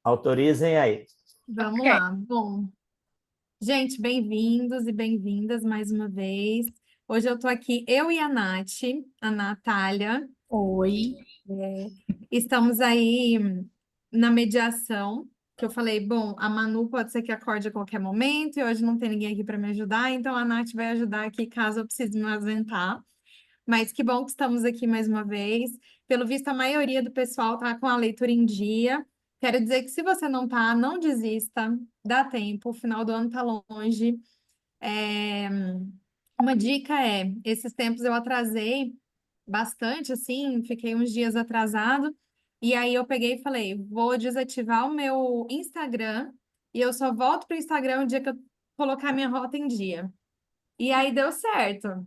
Autorizem aí. Vamos Ok. lá. Bom, gente, bem-vindos e bem-vindas mais uma vez. Hoje eu tô aqui, eu e a Nath, a Natália. Oi. É, estamos aí na mediação, que eu falei, bom, a Manu pode ser que acorde a qualquer momento e hoje não tem ninguém aqui para me ajudar, então a Nath vai ajudar aqui caso eu precise me ausentar. Mas que bom que estamos aqui mais uma vez. Pelo visto, a maioria do pessoal está com a leitura em dia. Quero dizer que se você não está, não desista, dá tempo, o final do ano está longe. É, Uma dica é, esses tempos eu atrasei bastante, assim, fiquei uns dias atrasado, e aí eu peguei e falei, vou desativar o meu Instagram, e eu só volto para o Instagram o dia que eu colocar minha rota em dia. E aí deu certo.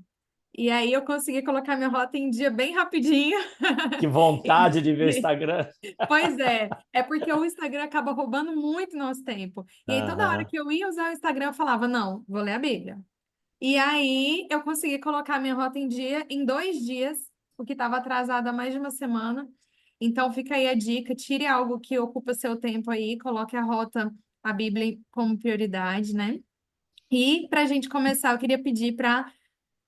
E aí eu consegui colocar minha rota em dia bem rapidinho. Que vontade de ver o Instagram. Pois é porque o Instagram acaba roubando muito nosso tempo. E aí toda hora Aham. que eu ia usar o Instagram, eu falava, não, vou ler a Bíblia. E aí eu consegui colocar minha rota em dia em 2 dias, o que estava atrasado há mais de uma semana. Então fica aí a dica, tire algo que ocupa seu tempo aí, coloque a rota, a Bíblia como prioridade, né? E para a gente começar, eu queria pedir para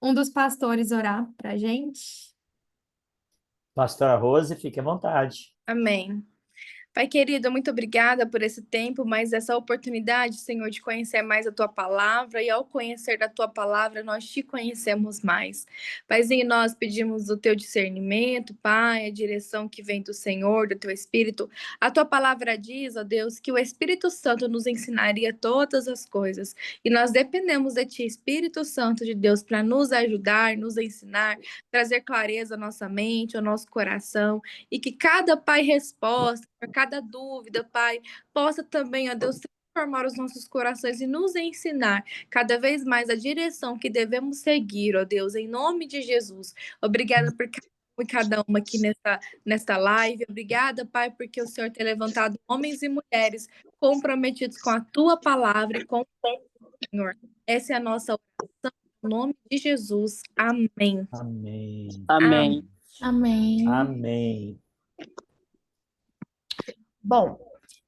um dos pastores orar para a gente. Pastora Rose, fique à vontade. Amém. Pai querido, muito obrigada por esse tempo, mas essa oportunidade, Senhor, de conhecer mais a tua palavra, e ao conhecer da tua palavra, nós te conhecemos mais. Paizinho, nós pedimos o teu discernimento, Pai, a direção que vem do Senhor, do teu Espírito. A tua palavra diz, ó Deus, que o Espírito Santo nos ensinaria todas as coisas, e nós dependemos de ti, Espírito Santo de Deus, para nos ajudar, nos ensinar, trazer clareza à nossa mente, ao nosso coração, e que cada pai resposta, para cada dúvida, Pai, possa também, ó Deus, transformar os nossos corações e nos ensinar cada vez mais a direção que devemos seguir, ó Deus, em nome de Jesus. Obrigada por cada uma aqui nesta live. Obrigada, Pai, porque o Senhor tem levantado homens e mulheres comprometidos com a tua palavra e com o Senhor. Essa é a nossa oração, em nome de Jesus. Amém. Amém. Amém. Amém. Amém. Amém. Bom,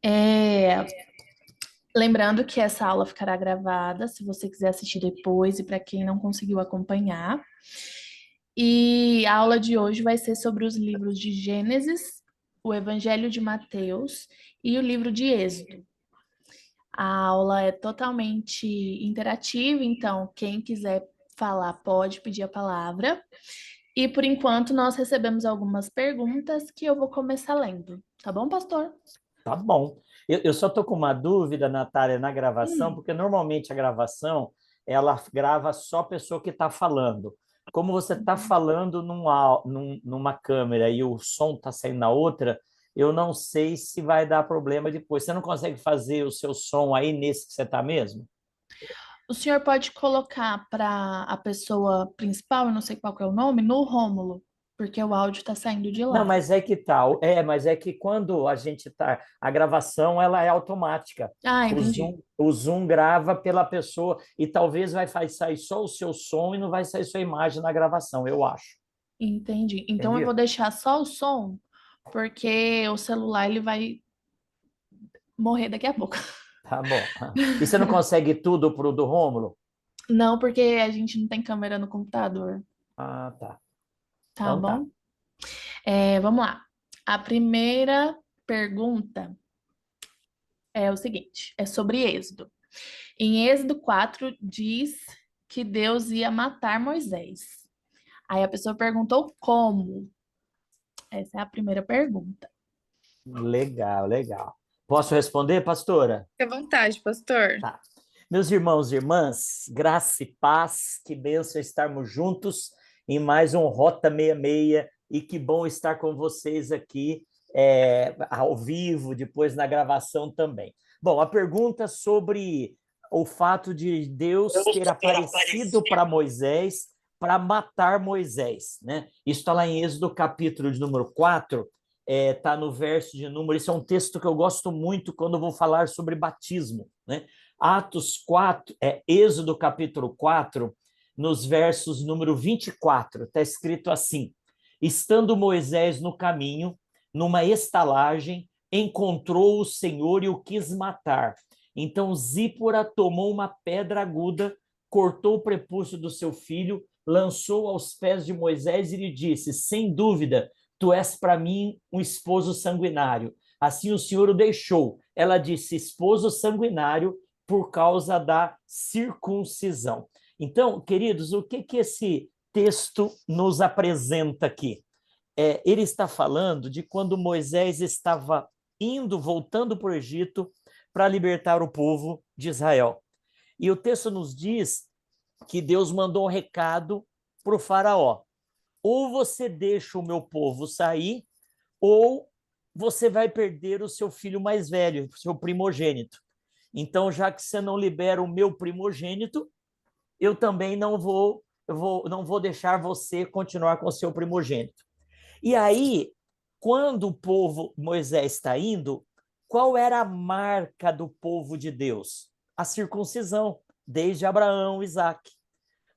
é, lembrando que essa aula ficará gravada, se você quiser assistir depois e para quem não conseguiu acompanhar. E a aula de hoje vai ser sobre os livros de Gênesis, o Evangelho de Mateus e o livro de Êxodo. A aula é totalmente interativa, então quem quiser falar pode pedir a palavra. E por enquanto nós recebemos algumas perguntas que eu vou começar lendo. Tá bom, pastor? Tá bom. Eu só estou com uma dúvida, Natália, na gravação, Hum. porque normalmente a gravação, ela grava só a pessoa que está falando. Como você está falando numa câmera e o som está saindo na outra, eu não sei se vai dar problema depois. Você não consegue fazer o seu som aí nesse que você está mesmo? O senhor pode colocar para a pessoa principal, eu não sei qual que é o nome, no Rômulo, porque o áudio está saindo de Não, lá. mas é que tal. Mas é que quando a gente tá, a gravação ela é automática. Ah, O entendi. Zoom grava pela pessoa e talvez sair só o seu som e não vai sair sua imagem na gravação, eu acho. Entendi. Então eu vou Entendeu? deixar só o som, porque o celular ele vai morrer daqui a pouco. Tá bom. E você não consegue tudo pro do Rômulo? Não, porque a gente não tem câmera no computador, Ah, tá. tá Então tá. bom? Vamos lá. A primeira pergunta é o seguinte, é sobre Êxodo. Em Êxodo 4 diz que Deus ia matar Moisés. Aí a pessoa perguntou como. Essa é a primeira pergunta. Legal, legal. Posso responder, pastora? Fique à vontade, pastor. Tá. Meus irmãos e irmãs, graça e paz, que bênção estarmos juntos em mais um Rota 66 e que bom estar com vocês aqui ao vivo, depois na gravação também. Bom, a pergunta sobre o fato de Deus ter aparecido para Moisés para matar Moisés, né? Isso está lá em Êxodo capítulo de número 4, está no verso de número, isso é um texto que eu gosto muito quando eu vou falar sobre batismo, né? Atos 4, Êxodo capítulo 4, nos versos número 24, está escrito assim: estando Moisés no caminho, numa estalagem, encontrou o Senhor e o quis matar. Então Zípora tomou uma pedra aguda, cortou o prepúcio do seu filho, lançou aos pés de Moisés e lhe disse: sem dúvida, tu és para mim um esposo sanguinário. Assim o Senhor o deixou. Ela disse: esposo sanguinário, por causa da circuncisão. Então, queridos, o que esse texto nos apresenta aqui? Ele está falando de quando Moisés estava voltando para o Egito para libertar o povo de Israel. E o texto nos diz que Deus mandou um recado para o faraó: ou você deixa o meu povo sair, ou você vai perder o seu filho mais velho, o seu primogênito. Então, já que você não libera o meu primogênito, eu também não vou deixar você continuar com o seu primogênito. E aí, quando o povo, Moisés está indo, qual era a marca do povo de Deus? A circuncisão, desde Abraão, Isaque.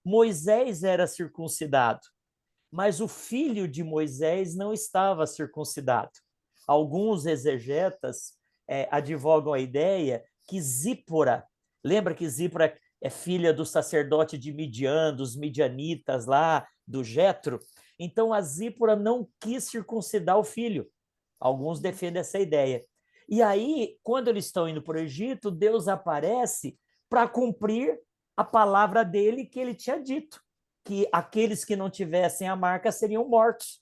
Moisés era circuncidado, mas o filho de Moisés não estava circuncidado. Alguns exegetas advogam a ideia que Zípora, lembra que Zípora é filha do sacerdote de Midian, dos midianitas lá, do Jetro? Então a Zípora não quis circuncidar o filho. Alguns defendem essa ideia. E aí, quando eles estão indo para o Egito, Deus aparece para cumprir a palavra dele que ele tinha dito, que aqueles que não tivessem a marca seriam mortos.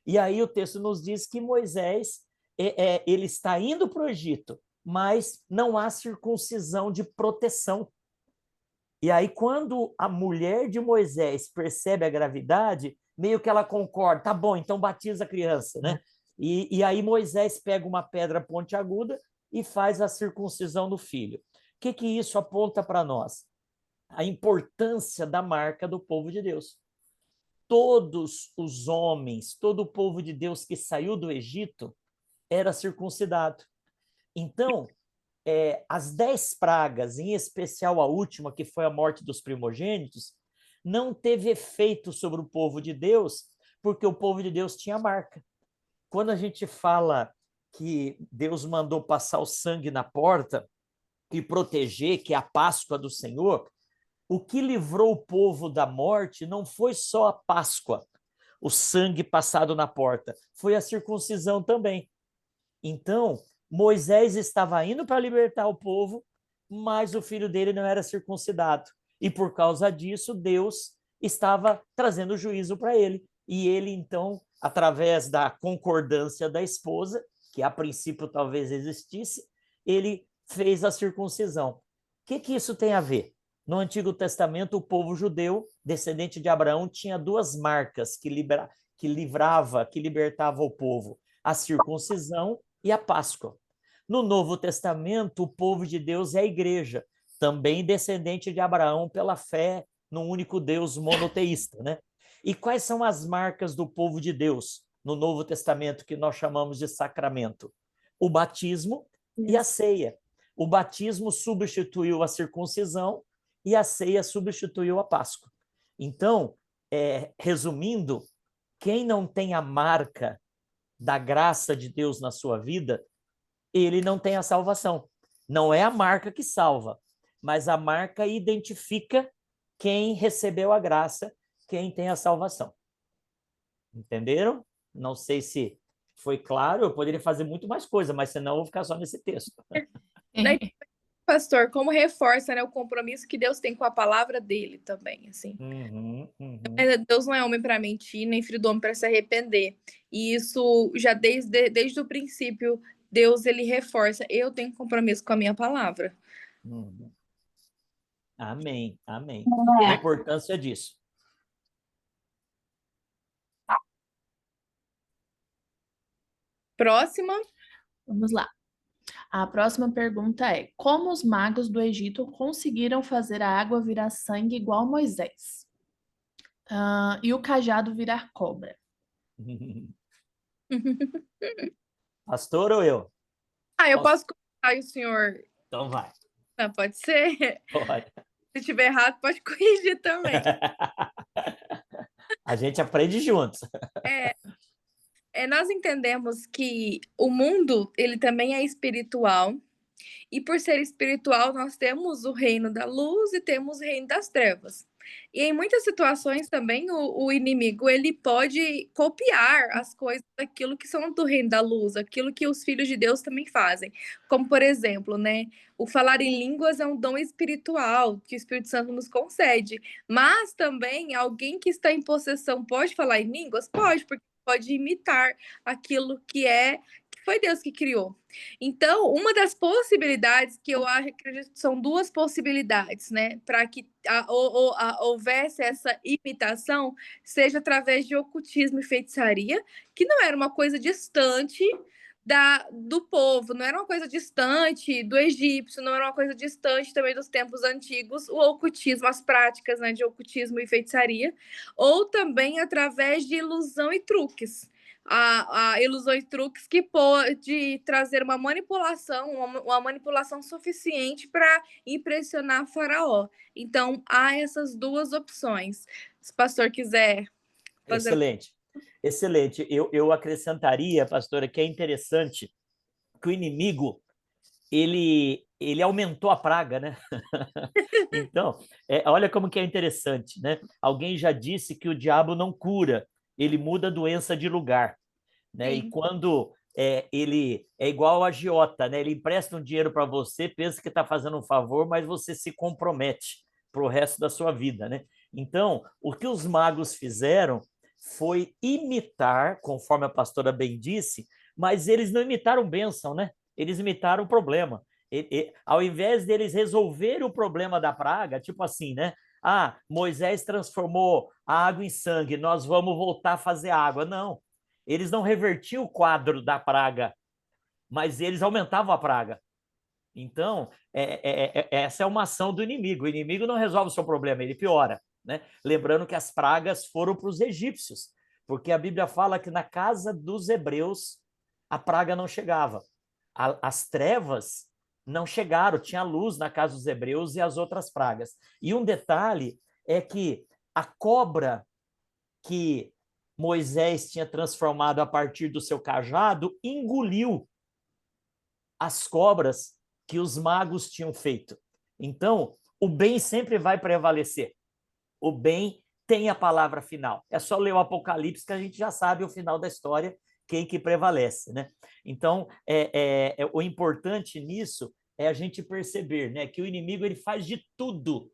E aí o texto nos diz que Moisés ele está indo para o Egito, mas não há circuncisão de proteção. E aí, quando a mulher de Moisés percebe a gravidade, meio que ela concorda: tá bom, então batiza a criança, né? E aí Moisés pega uma pedra pontiaguda e faz a circuncisão do filho. O que isso aponta para nós? A importância da marca do povo de Deus. Todos os homens, todo o povo de Deus que saiu do Egito era circuncidado. Então, as 10 pragas, em especial a última, que foi a morte dos primogênitos, não teve efeito sobre o povo de Deus, porque o povo de Deus tinha marca. Quando a gente fala que Deus mandou passar o sangue na porta e proteger, que é a Páscoa do Senhor, o que livrou o povo da morte não foi só a Páscoa, o sangue passado na porta, foi a circuncisão também. Então, Moisés estava indo para libertar o povo, mas o filho dele não era circuncidado. E por causa disso, Deus estava trazendo juízo para ele. E ele, então, através da concordância da esposa, que a princípio talvez existisse, ele fez a circuncisão. O que isso tem a ver? No Antigo Testamento, o povo judeu, descendente de Abraão, tinha 2 marcas que libertava o povo: a circuncisão e a Páscoa. No Novo Testamento, o povo de Deus é a igreja, também descendente de Abraão pela fé no único Deus monoteísta, né? E quais são as marcas do povo de Deus no Novo Testamento que nós chamamos de sacramento? O batismo e a ceia. O batismo substituiu a circuncisão e a ceia substituiu a Páscoa. Então, resumindo, quem não tem a marca da graça de Deus na sua vida, ele não tem a salvação. Não é a marca que salva, mas a marca identifica quem recebeu a graça, quem tem a salvação. Entenderam? Não sei se foi claro, eu poderia fazer muito mais coisa, mas senão eu vou ficar só nesse texto. Pastor, como reforça, né, o compromisso que Deus tem com a palavra dele também, assim. Deus não é homem para mentir, nem filho do homem para se arrepender. E isso já desde o princípio, Deus ele reforça: eu tenho compromisso com a minha palavra. Amém, amém. A importância disso. Próxima. Vamos lá. A próxima pergunta é: como os magos do Egito conseguiram fazer a água virar sangue igual Moisés? E o cajado virar cobra? Pastor ou eu? Eu posso comentar, o senhor... Então vai. Pode ser? Pode. Se tiver errado, pode corrigir também. A gente aprende juntos. Nós entendemos que o mundo, ele também é espiritual, e por ser espiritual, nós temos o reino da luz e temos o reino das trevas. E em muitas situações também o inimigo ele pode copiar as coisas daquilo que são do reino da luz, aquilo que os filhos de Deus também fazem. Como, por exemplo, né, o falar em línguas é um dom espiritual que o Espírito Santo nos concede. Mas também alguém que está em possessão pode falar em línguas? Pode, porque pode imitar aquilo que foi Deus que criou. Então, uma das possibilidades que eu acredito que são duas possibilidades, né, para que houvesse essa imitação, seja através de ocultismo e feitiçaria, que não era uma coisa distante do povo, não era uma coisa distante do egípcio, não era uma coisa distante também dos tempos antigos, o ocultismo, as práticas, né, de ocultismo e feitiçaria, ou também através de ilusão e truques. A ilusão e truques que pode trazer uma manipulação suficiente para impressionar Faraó. Então, há essas duas opções. Se o pastor quiser fazer... Excelente, excelente. Eu acrescentaria, pastora, que é interessante que o inimigo, ele aumentou a praga, né? Então, olha como que é interessante, né? Alguém já disse que o diabo não cura, ele muda a doença de lugar, né? E quando ele é igual ao agiota, né? Ele empresta um dinheiro para você, pensa que está fazendo um favor, mas você se compromete para o resto da sua vida, né? Então, o que os magos fizeram foi imitar, conforme a pastora bem disse, mas eles não imitaram bênção, né? Eles imitaram o problema. Ao invés deles resolverem o problema da praga, tipo assim, né? Ah, Moisés transformou a água em sangue, nós vamos voltar a fazer água. Não, eles não revertiam o quadro da praga, mas eles aumentavam a praga. Então, essa é uma ação do inimigo. O inimigo não resolve o seu problema, ele piora, né? Lembrando que as pragas foram para os egípcios, porque a Bíblia fala que na casa dos hebreus a praga não chegava. As trevas não chegaram, tinha luz na casa dos hebreus e as outras pragas. E um detalhe é que a cobra que Moisés tinha transformado a partir do seu cajado engoliu as cobras que os magos tinham feito. Então, o bem sempre vai prevalecer. O bem tem a palavra final. É só ler o Apocalipse que a gente já sabe o final da história, quem que prevalece, né? Então, o importante nisso é a gente perceber, né, que o inimigo ele faz de tudo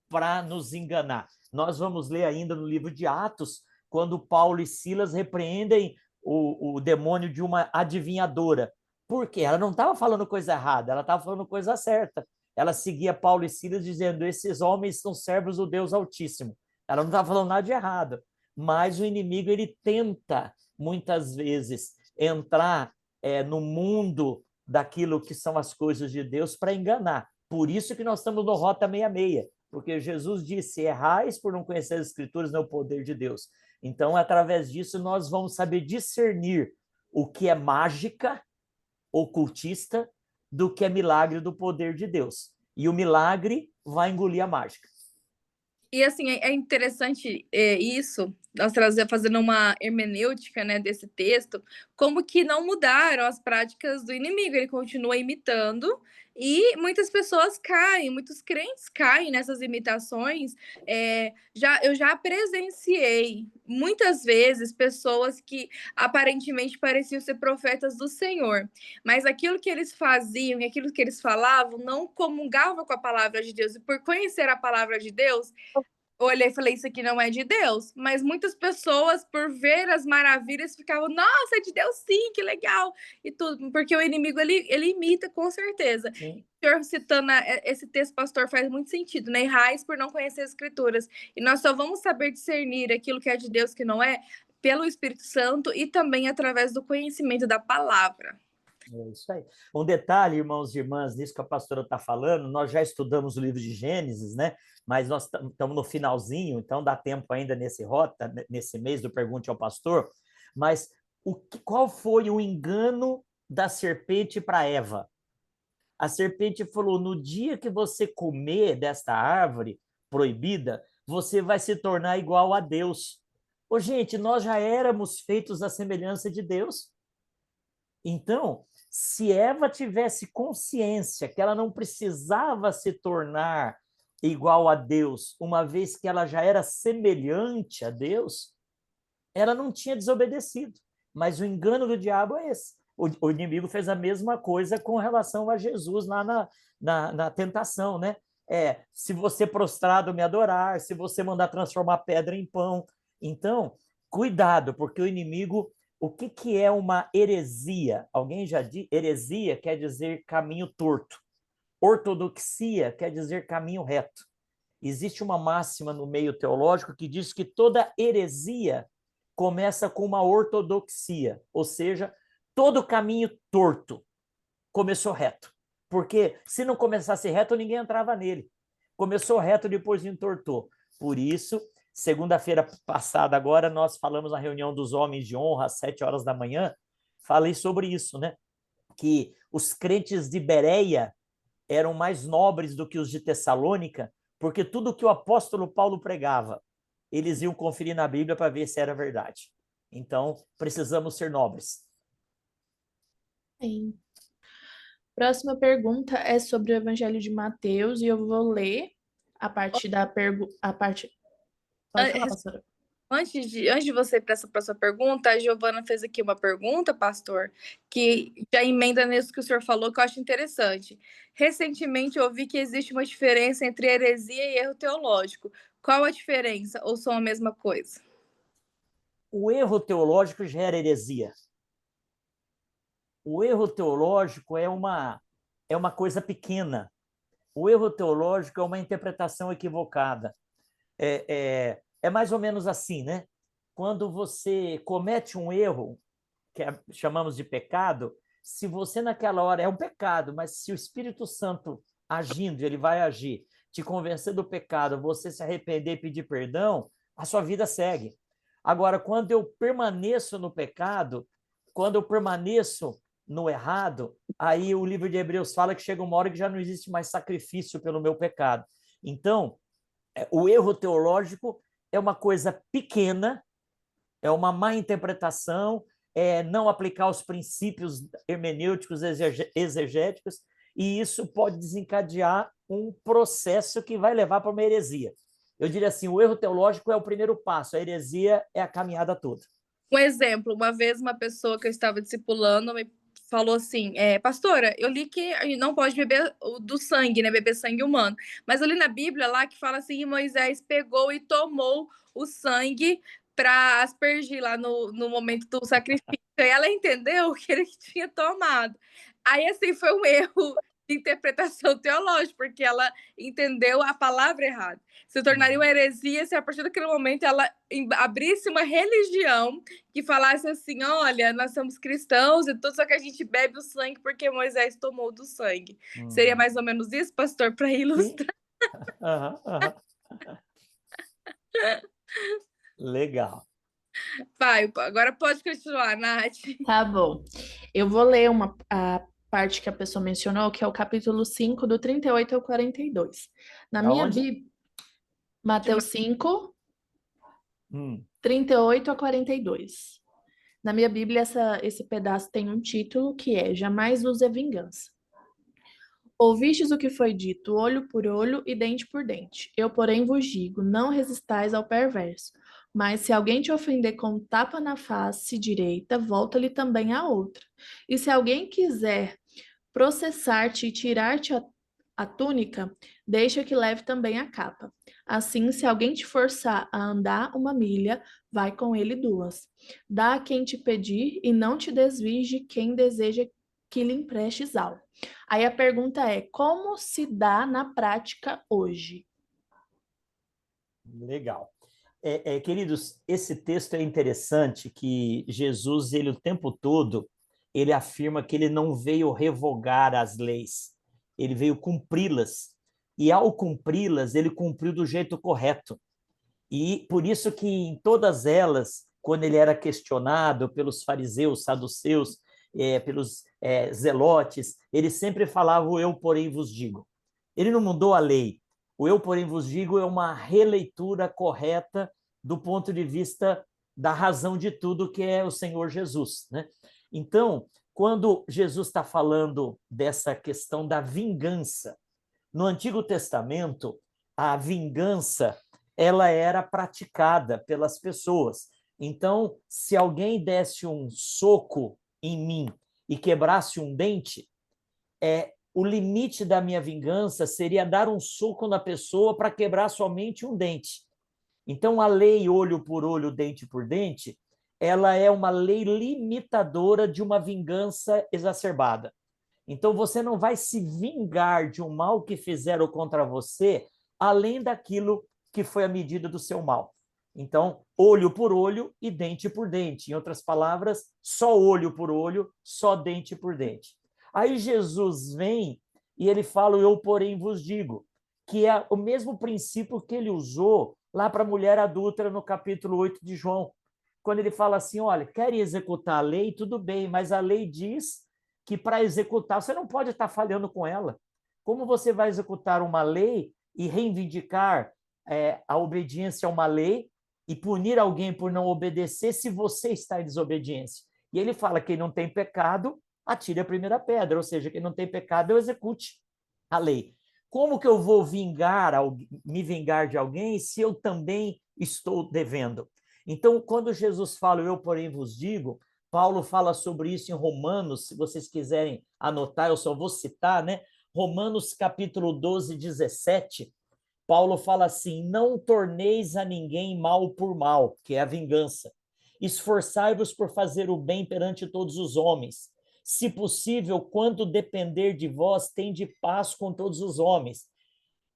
para nos enganar. Nós vamos ler ainda no livro de Atos, quando Paulo e Silas repreendem o demônio de uma adivinhadora. Por quê? Ela não estava falando coisa errada, ela estava falando coisa certa. Ela seguia Paulo e Silas dizendo, esses homens são servos do Deus Altíssimo. Ela não estava falando nada de errado. Mas o inimigo, ele tenta, muitas vezes, entrar no mundo daquilo que são as coisas de Deus para enganar. Por isso que nós estamos no Rota 66, porque Jesus disse, errais por não conhecer as Escrituras, não o poder de Deus. Então, através disso, nós vamos saber discernir o que é mágica, ocultista, do que é milagre do poder de Deus. E o milagre vai engolir a mágica. E assim, é interessante isso, nós fazendo uma hermenêutica, né, desse texto, como que não mudaram as práticas do inimigo, ele continua imitando, e muitas pessoas caem, muitos crentes caem nessas imitações. Eu já presenciei muitas vezes pessoas que aparentemente pareciam ser profetas do Senhor, mas aquilo que eles faziam e aquilo que eles falavam não comungava com a palavra de Deus, e por conhecer a palavra de Deus, olhei e falei, isso aqui não é de Deus. Mas muitas pessoas, por ver as maravilhas, ficavam, nossa, é de Deus sim, que legal. E tudo, porque o inimigo, ele imita, com certeza. Sim. O senhor citando esse texto, pastor, faz muito sentido, né? Errais por não conhecer as Escrituras. E nós só vamos saber discernir aquilo que é de Deus, que não é, pelo Espírito Santo e também através do conhecimento da palavra. É isso aí. Um detalhe, irmãos e irmãs, nisso que a pastora está falando, nós já estudamos o livro de Gênesis, né? Mas nós estamos no finalzinho, então dá tempo ainda nesse Rota, nesse mês do Pergunte ao Pastor. Mas qual foi o engano da serpente para Eva? A serpente falou, no dia que você comer desta árvore proibida, você vai se tornar igual a Deus. Ô, gente, nós já éramos feitos à semelhança de Deus. Então, se Eva tivesse consciência que ela não precisava se tornar igual a Deus, uma vez que ela já era semelhante a Deus, ela não tinha desobedecido. Mas o engano do diabo é esse. O inimigo fez a mesma coisa com relação a Jesus lá na tentação, né? Se você prostrado me adorar, se você mandar transformar pedra em pão. Então, cuidado, porque o inimigo... O que é uma heresia? Alguém já disse? Heresia quer dizer caminho torto. Ortodoxia quer dizer caminho reto. Existe uma máxima no meio teológico que diz que toda heresia começa com uma ortodoxia, ou seja, todo caminho torto começou reto. Porque se não começasse reto, ninguém entrava nele. Começou reto, depois entortou. Por isso, segunda-feira passada agora, nós falamos na reunião dos homens de honra, às 7 horas da manhã, falei sobre isso, né? Que os crentes de Bereia eram mais nobres do que os de Tessalônica, porque tudo que o apóstolo Paulo pregava, eles iam conferir na Bíblia para ver se era verdade. Então, precisamos ser nobres. Sim. Próxima pergunta é sobre o Evangelho de Mateus e eu vou ler a parte da pergunta. Pode falar, pastora. Antes de você ir para essa próxima pergunta, a Giovana fez aqui uma pergunta, pastor, que já emenda nisso que o senhor falou, que eu acho interessante. Recentemente, eu ouvi que existe uma diferença entre heresia e erro teológico. Qual a diferença? Ou são a mesma coisa? O erro teológico gera heresia. O erro teológico é uma coisa pequena. O erro teológico é uma interpretação equivocada. É mais ou menos assim, né? Quando você comete um erro, que chamamos de pecado, se você naquela hora é um pecado, mas se o Espírito Santo agindo, ele vai agir, te convencer do pecado, você se arrepender e pedir perdão, a sua vida segue. Agora, quando eu permaneço no pecado, quando eu permaneço no errado, aí o livro de Hebreus fala que chega uma hora que já não existe mais sacrifício pelo meu pecado. Então, o erro teológico é uma coisa pequena, é uma má interpretação, é não aplicar os princípios hermenêuticos exegéticos, e isso pode desencadear um processo que vai levar para uma heresia. Eu diria assim, o erro teológico é o primeiro passo, a heresia é a caminhada toda. Um exemplo, uma vez uma pessoa que eu estava discipulando me falou assim, pastora, eu li que não pode beber do sangue, né, beber sangue humano, mas eu li na Bíblia lá que fala assim, que Moisés pegou e tomou o sangue para aspergir lá no momento do sacrifício, e ela entendeu que ele tinha tomado. Aí, assim, foi um erro de interpretação teológica, porque ela entendeu a palavra errada. Se tornaria uma heresia se a partir daquele momento ela abrisse uma religião que falasse assim, olha, nós somos cristãos e tudo, só que a gente bebe o sangue porque Moisés tomou do sangue. Seria mais ou menos isso, pastor, para ilustrar? Legal. Vai, agora pode continuar, Nath. Tá bom. Eu vou ler a parte que a pessoa mencionou, que é o capítulo 5, do 38 ao 42. Na minha Bíblia, Mateus 5, 38 a 42. Na minha Bíblia, esse pedaço tem um título que é Jamais use a vingança. Ouvistes o que foi dito, olho por olho e dente por dente. Eu, porém, vos digo, não resistais ao perverso. Mas se alguém te ofender com tapa na face direita, volta-lhe também a outra. E se alguém quiser processar-te e tirar-te a túnica, deixa que leve também a capa. Assim, se alguém te forçar a andar 1 milha, vai com ele 2. Dá a quem te pedir e não te desvies de quem deseja que lhe emprestes algo. Aí a pergunta é, como se dá na prática hoje? Legal. Queridos, esse texto é interessante, que Jesus, ele o tempo todo, ele afirma que ele não veio revogar as leis, ele veio cumpri-las. E ao cumpri-las, ele cumpriu do jeito correto. E por isso que em todas elas, quando ele era questionado pelos fariseus, saduceus, pelos zelotes, ele sempre falava o eu, porém, vos digo. Ele não mudou a lei. O eu, porém, vos digo é uma releitura correta do ponto de vista da razão de tudo, que é o Senhor Jesus, né? Então, quando Jesus está falando dessa questão da vingança, no Antigo Testamento, a vingança ela era praticada pelas pessoas. Então, se alguém desse um soco em mim e quebrasse um dente, o limite da minha vingança seria dar um soco na pessoa para quebrar somente um dente. Então, a lei olho por olho, dente por dente, ela é uma lei limitadora de uma vingança exacerbada. Então, você não vai se vingar de um mal que fizeram contra você, além daquilo que foi a medida do seu mal. Então, olho por olho e dente por dente. Em outras palavras, só olho por olho, só dente por dente. Aí Jesus vem e ele fala, eu porém vos digo, que é o mesmo princípio que ele usou lá para a mulher adúltera no capítulo 8 de João, quando ele fala assim, olha, querem executar a lei, tudo bem, mas a lei diz que para executar, você não pode estar falhando com ela. Como você vai executar uma lei e reivindicar a obediência a uma lei e punir alguém por não obedecer se você está em desobediência? E ele fala que quem não tem pecado, atire a primeira pedra, ou seja, quem não tem pecado, eu execute a lei. Como que eu vou me vingar de alguém se eu também estou devendo? Então, quando Jesus fala, eu porém vos digo, Paulo fala sobre isso em Romanos, se vocês quiserem anotar, eu só vou citar, né? Romanos capítulo 12, 17, Paulo fala assim, não torneis a ninguém mal por mal, que é a vingança. Esforçai-vos por fazer o bem perante todos os homens. Se possível, quando depender de vós, tende paz com todos os homens.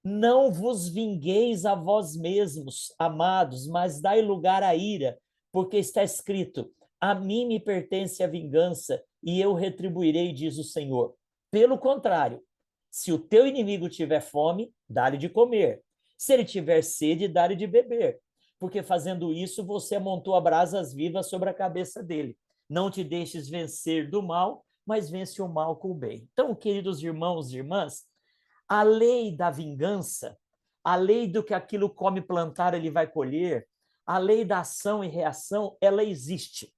Não vos vingueis a vós mesmos, amados, mas dai lugar à ira, porque está escrito, a mim me pertence a vingança, e eu retribuirei, diz o Senhor. Pelo contrário, se o teu inimigo tiver fome, dá-lhe de comer. Se ele tiver sede, dá-lhe de beber. Porque fazendo isso, você amontoa brasas vivas sobre a cabeça dele. Não te deixes vencer do mal, mas vence o mal com o bem. Então, queridos irmãos e irmãs, a lei da vingança, a lei do que aquilo come plantar, ele vai colher, a lei da ação e reação, ela existe.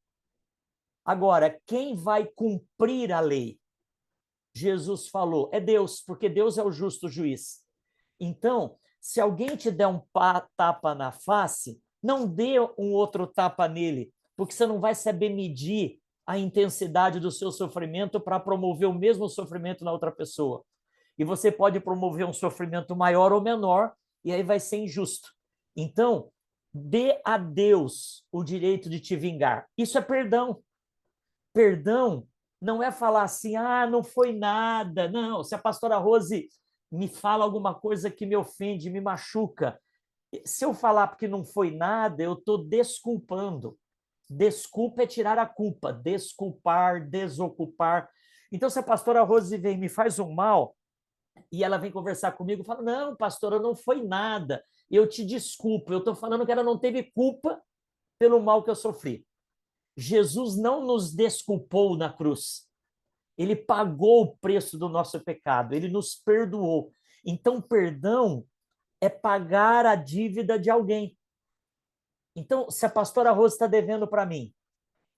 Agora, quem vai cumprir a lei? Jesus falou, é Deus, porque Deus é o justo juiz. Então, se alguém te der um tapa na face, não dê um outro tapa nele, porque você não vai saber medir a intensidade do seu sofrimento para promover o mesmo sofrimento na outra pessoa. E você pode promover um sofrimento maior ou menor, e aí vai ser injusto. Então, dê a Deus o direito de te vingar. Isso é perdão. Perdão não é falar assim, não foi nada. Não, se a pastora Rose me fala alguma coisa que me ofende, me machuca, se eu falar porque não foi nada, eu estou desculpando. Desculpa é tirar a culpa, desculpar, desocupar. Então, se a pastora Rose vem e me faz um mal, e ela vem conversar comigo e fala, não, pastora, não foi nada, eu te desculpo, eu estou falando que ela não teve culpa pelo mal que eu sofri. Jesus não nos desculpou na cruz, ele pagou o preço do nosso pecado, ele nos perdoou. Então, perdão é pagar a dívida de alguém. Então, se a pastora Rosa está devendo para mim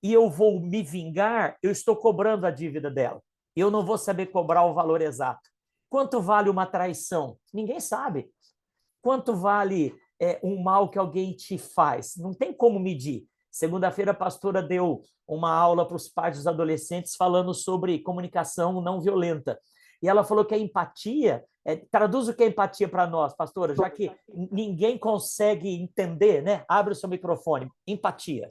e eu vou me vingar, eu estou cobrando a dívida dela. Eu não vou saber cobrar o valor exato. Quanto vale uma traição? Ninguém sabe. Quanto vale um mal que alguém te faz? Não tem como medir. Segunda-feira, a pastora deu uma aula para os pais dos adolescentes falando sobre comunicação não violenta. E ela falou que a empatia, traduz o que é empatia para nós, pastora, já que ninguém consegue entender, né? Abre o seu microfone. Empatia.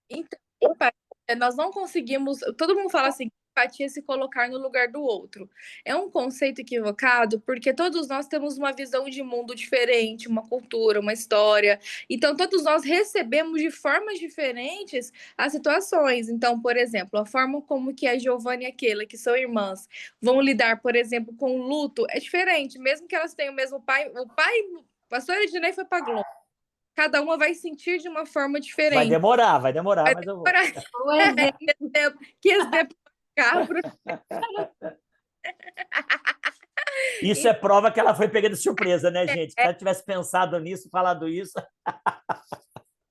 Então, empatia, nós não conseguimos. Todo mundo fala assim, empatia é se colocar no lugar do outro. É um conceito equivocado, porque todos nós temos uma visão de mundo diferente, uma cultura, uma história. Então, todos nós recebemos de formas diferentes as situações. Então, por exemplo, a forma como que a Giovana e a Keila, que são irmãs, vão lidar, por exemplo, com o luto é diferente, mesmo que elas tenham o mesmo pai. O pastor Ednei foi para Globo. Cada uma vai sentir de uma forma diferente. Vai demorar, mas eu vou. Que exemplo carro. Isso é prova que ela foi pegada de surpresa, né, gente? Se ela tivesse pensado nisso, falado isso.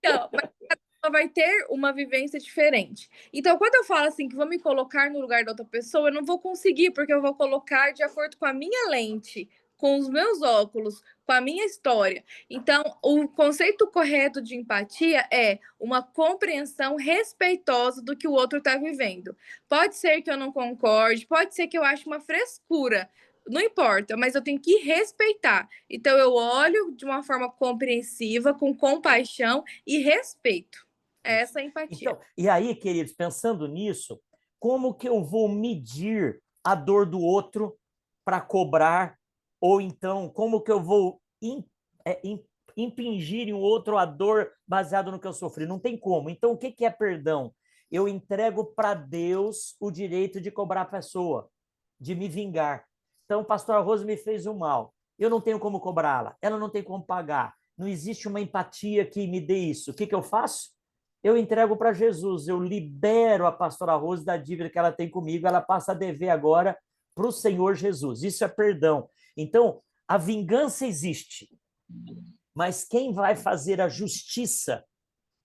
Então, mas cada pessoa vai ter uma vivência diferente. Então, quando eu falo assim que vou me colocar no lugar da outra pessoa, eu não vou conseguir, porque eu vou colocar de acordo com a minha lente, com os meus óculos, com a minha história. Então, o conceito correto de empatia é uma compreensão respeitosa do que o outro está vivendo. Pode ser que eu não concorde, pode ser que eu ache uma frescura, não importa, mas eu tenho que respeitar. Então, eu olho de uma forma compreensiva, com compaixão e respeito. Essa é a empatia. Então, e aí, queridos, pensando nisso, como que eu vou medir a dor do outro para cobrar? Ou então, como que eu vou impingir em um outro a dor baseado no que eu sofri? Não tem como. Então, o que é perdão? Eu entrego para Deus o direito de cobrar a pessoa, de me vingar. Então, o pastor Rose me fez o mal. Eu não tenho como cobrá-la. Ela não tem como pagar. Não existe uma empatia que me dê isso. O que eu faço? Eu entrego para Jesus. Eu libero a pastora Rose da dívida que ela tem comigo. Ela passa a dever agora para o Senhor Jesus. Isso é perdão. Então, a vingança existe. Mas quem vai fazer a justiça,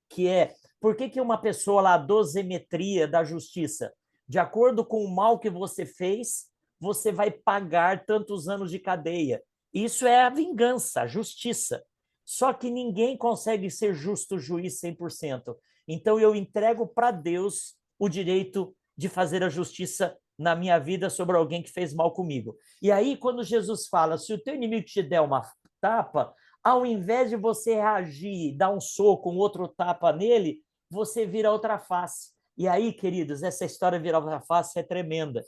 que é... Por que uma pessoa lá, a dosimetria da justiça? De acordo com o mal que você fez, você vai pagar tantos anos de cadeia. Isso é a vingança, a justiça. Só que ninguém consegue ser justo juiz 100%. Então, eu entrego para Deus o direito de fazer a justiça na minha vida sobre alguém que fez mal comigo. E aí, quando Jesus fala, se o teu inimigo te der uma tapa, ao invés de você reagir, dar um soco, um outro tapa nele, você vira outra face. E aí, queridos, essa história virar outra face é tremenda.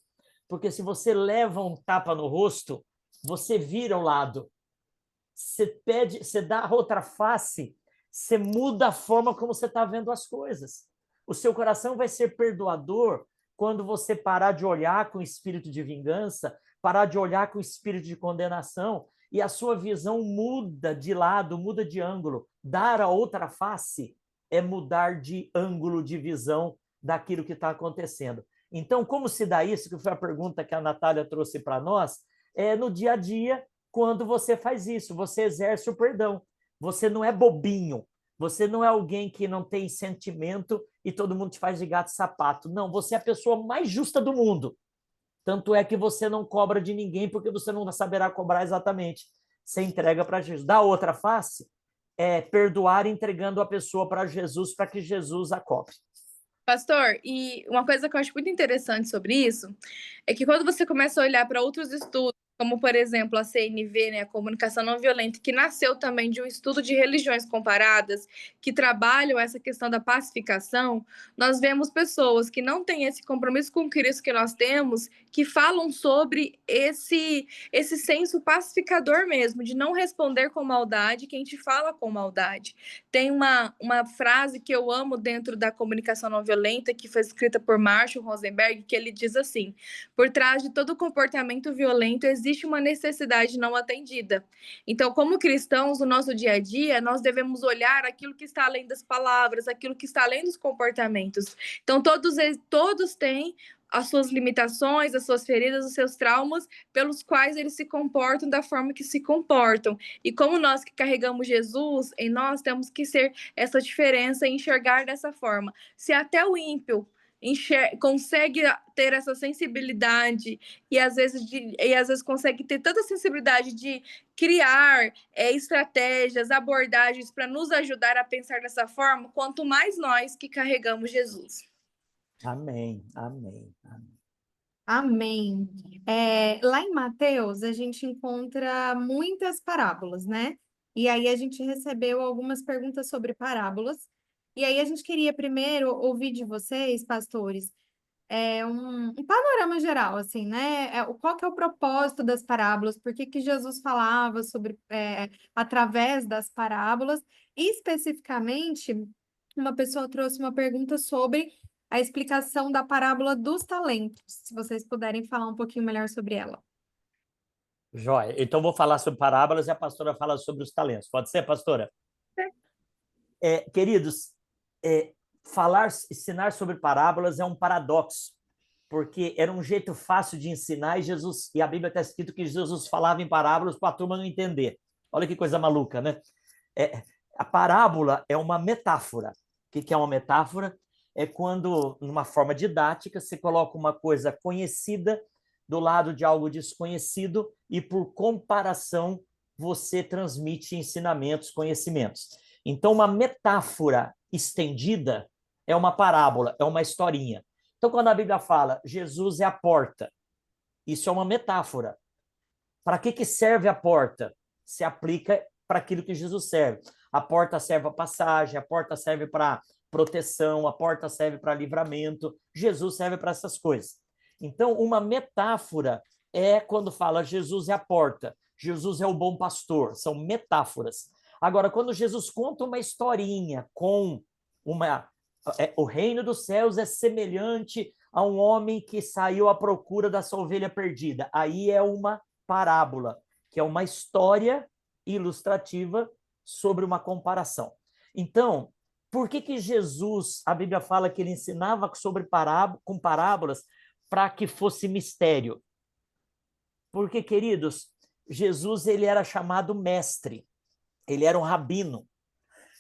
Porque se você leva um tapa no rosto, você vira o lado. Você dá a outra face, você muda a forma como você está vendo as coisas. O seu coração vai ser perdoador quando você parar de olhar com espírito de vingança, parar de olhar com espírito de condenação, e a sua visão muda de lado, muda de ângulo. Dar a outra face é mudar de ângulo de visão daquilo que está acontecendo. Então, como se dá isso, que foi a pergunta que a Natália trouxe para nós, é no dia a dia, quando você faz isso, você exerce o perdão. Você não é bobinho, você não é alguém que não tem sentimento e todo mundo te faz de gato e sapato. Não, você é a pessoa mais justa do mundo. Tanto é que você não cobra de ninguém, porque você não saberá cobrar exatamente. Você entrega para Jesus. Da outra face, é perdoar entregando a pessoa para Jesus, para que Jesus a cobre. Pastor, e uma coisa que eu acho muito interessante sobre isso é que quando você começa a olhar para outros estudos, como, por exemplo, a CNV, né, a Comunicação Não Violenta, que nasceu também de um estudo de religiões comparadas, que trabalham essa questão da pacificação, nós vemos pessoas que não têm esse compromisso com Cristo que nós temos, que falam sobre esse senso pacificador mesmo, de não responder com maldade quem te fala com maldade. Tem uma frase que eu amo dentro da Comunicação Não Violenta, que foi escrita por Marshall Rosenberg, que ele diz assim: por trás de todo comportamento violento existe uma necessidade não atendida. Então, como cristãos, no nosso dia a dia, nós devemos olhar aquilo que está além das palavras, aquilo que está além dos comportamentos. Então, todos têm as suas limitações, as suas feridas, os seus traumas, pelos quais eles se comportam da forma que se comportam. E como nós que carregamos Jesus, em nós temos que ser essa diferença e enxergar dessa forma. Se até o ímpio consegue ter essa sensibilidade e às vezes consegue ter tanta sensibilidade de criar estratégias, abordagens para nos ajudar a pensar dessa forma, quanto mais nós que carregamos Jesus. Amém, amém, amém. Amém. Lá em Mateus, a gente encontra muitas parábolas, né? E aí a gente recebeu algumas perguntas sobre parábolas. E aí a gente queria primeiro ouvir de vocês, pastores, um panorama geral, assim, né? Qual que é o propósito das parábolas? Por que que Jesus falava sobre, através das parábolas? E especificamente, uma pessoa trouxe uma pergunta sobre a explicação da parábola dos talentos. Se vocês puderem falar um pouquinho melhor sobre ela. Jóia. Então, vou falar sobre parábolas e a pastora fala sobre os talentos. Pode ser, pastora? Queridos, ensinar sobre parábolas é um paradoxo, porque era um jeito fácil de ensinar e a Bíblia está escrito que Jesus falava em parábolas para a turma não entender. Olha que coisa maluca, né? A parábola é uma metáfora. O que é uma metáfora? É quando, numa forma didática, você coloca uma coisa conhecida do lado de algo desconhecido e, por comparação, você transmite ensinamentos, conhecimentos. Então, uma metáfora estendida é uma parábola, é uma historinha. Então, quando a Bíblia fala Jesus é a porta, isso é uma metáfora. Para que serve a porta? Se aplica para aquilo que Jesus serve. A porta serve para passagem, a porta serve para proteção, a porta serve para livramento, Jesus serve para essas coisas. Então, uma metáfora é quando fala Jesus é a porta, Jesus é o bom pastor, são metáforas. Agora, quando Jesus conta uma historinha com o reino dos céus é semelhante a um homem que saiu à procura da sua ovelha perdida. Aí é uma parábola, que é uma história ilustrativa sobre uma comparação. Então, por que Jesus, a Bíblia fala que ele ensinava sobre com parábolas para que fosse mistério? Porque, queridos, Jesus ele era chamado mestre, ele era um rabino.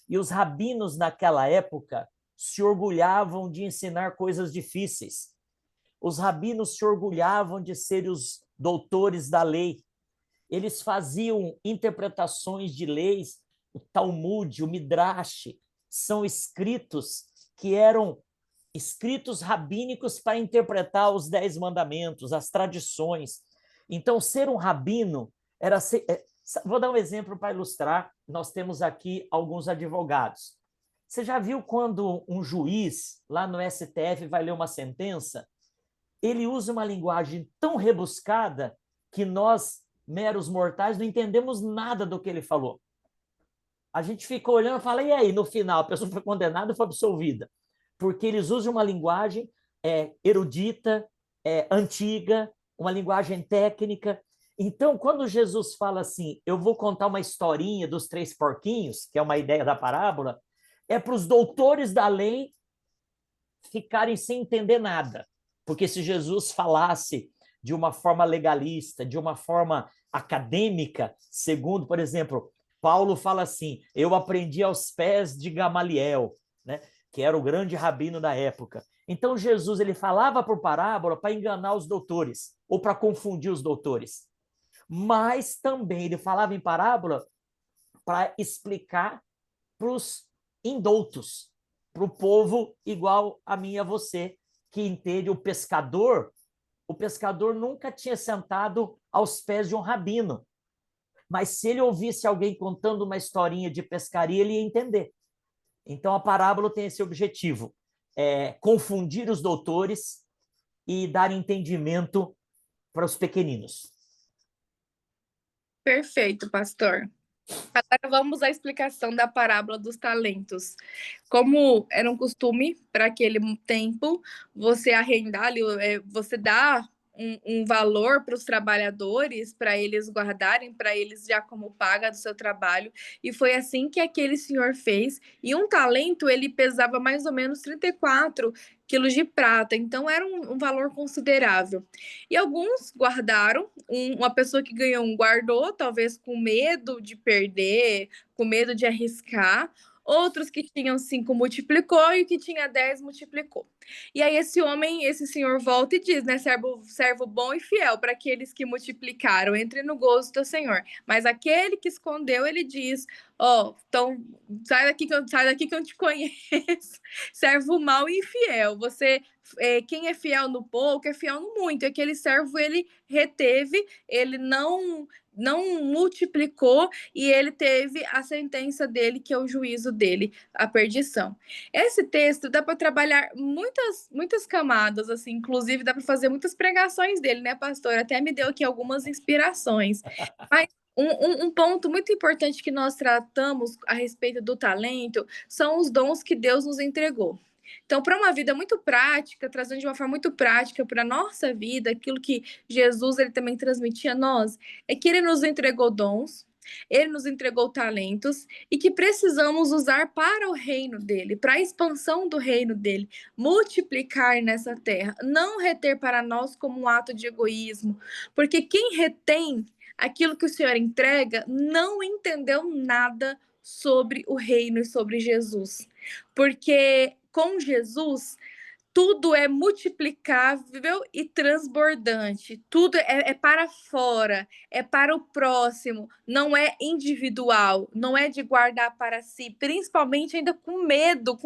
E os rabinos naquela época se orgulhavam de ensinar coisas difíceis. Os rabinos se orgulhavam de serem os doutores da lei. Eles faziam interpretações de leis, o Talmud, o Midrash, são escritos que eram escritos rabínicos para interpretar os 10 mandamentos, as tradições. Então, ser um rabino era ser... Vou dar um exemplo para ilustrar. Nós temos aqui alguns advogados. Você já viu quando um juiz, lá no STF, vai ler uma sentença? Ele usa uma linguagem tão rebuscada que nós, meros mortais, não entendemos nada do que ele falou. A gente fica olhando e fala, e aí, no final, a pessoa foi condenada ou foi absolvida? Porque eles usam uma linguagem erudita, antiga, uma linguagem técnica. Então, quando Jesus fala assim, eu vou contar uma historinha dos 3 porquinhos, que é uma ideia da parábola, é para os doutores da lei ficarem sem entender nada. Porque se Jesus falasse de uma forma legalista, de uma forma acadêmica, segundo, por exemplo, Paulo fala assim, eu aprendi aos pés de Gamaliel, né, que era o grande rabino da época. Então, Jesus ele falava por parábola para enganar os doutores, ou para confundir os doutores. Mas também ele falava em parábola para explicar para os indoutos, para o povo igual a mim e a você, que entende o pescador nunca tinha sentado aos pés de um rabino, mas se ele ouvisse alguém contando uma historinha de pescaria, ele ia entender. Então, a parábola tem esse objetivo, confundir os doutores e dar entendimento para os pequeninos. Perfeito, pastor. Agora vamos à explicação da parábola dos talentos. Como era um costume para aquele tempo, você arrendar, você dá um valor para os trabalhadores, para eles guardarem, para eles já como paga do seu trabalho. E foi assim que aquele senhor fez. E um talento, ele pesava mais ou menos 34 quilos de prata. Então, era um valor considerável. E alguns guardaram, uma pessoa que ganhou guardou, talvez com medo de perder, com medo de arriscar. Outros que tinham 5 multiplicou e o que tinha 10 multiplicou. E aí esse senhor volta e diz, né, servo bom e fiel para aqueles que multiplicaram, entre no gozo do teu senhor. Mas aquele que escondeu, ele diz, então sai daqui que eu não te conheço, servo mau e infiel. Você, quem é fiel no pouco é fiel no muito. E aquele servo, ele reteve, ele não multiplicou e ele teve a sentença dele, que é o juízo dele, a perdição. Esse texto dá para trabalhar muitas camadas, assim, inclusive dá para fazer muitas pregações dele, né, pastor? Até me deu aqui algumas inspirações. Mas um ponto muito importante que nós tratamos a respeito do talento são os dons que Deus nos entregou. Então, para uma vida muito prática, trazendo de uma forma muito prática para a nossa vida, aquilo que Jesus ele também transmitia a nós, é que ele nos entregou dons, ele nos entregou talentos e que precisamos usar para o reino dele, para a expansão do reino dele, multiplicar nessa terra, não reter para nós como um ato de egoísmo, porque quem retém aquilo que o Senhor entrega não entendeu nada sobre o reino e sobre Jesus. Porque com Jesus tudo é multiplicável e transbordante. Tudo é para fora, é para o próximo, não é individual, não é de guardar para si, principalmente ainda com medo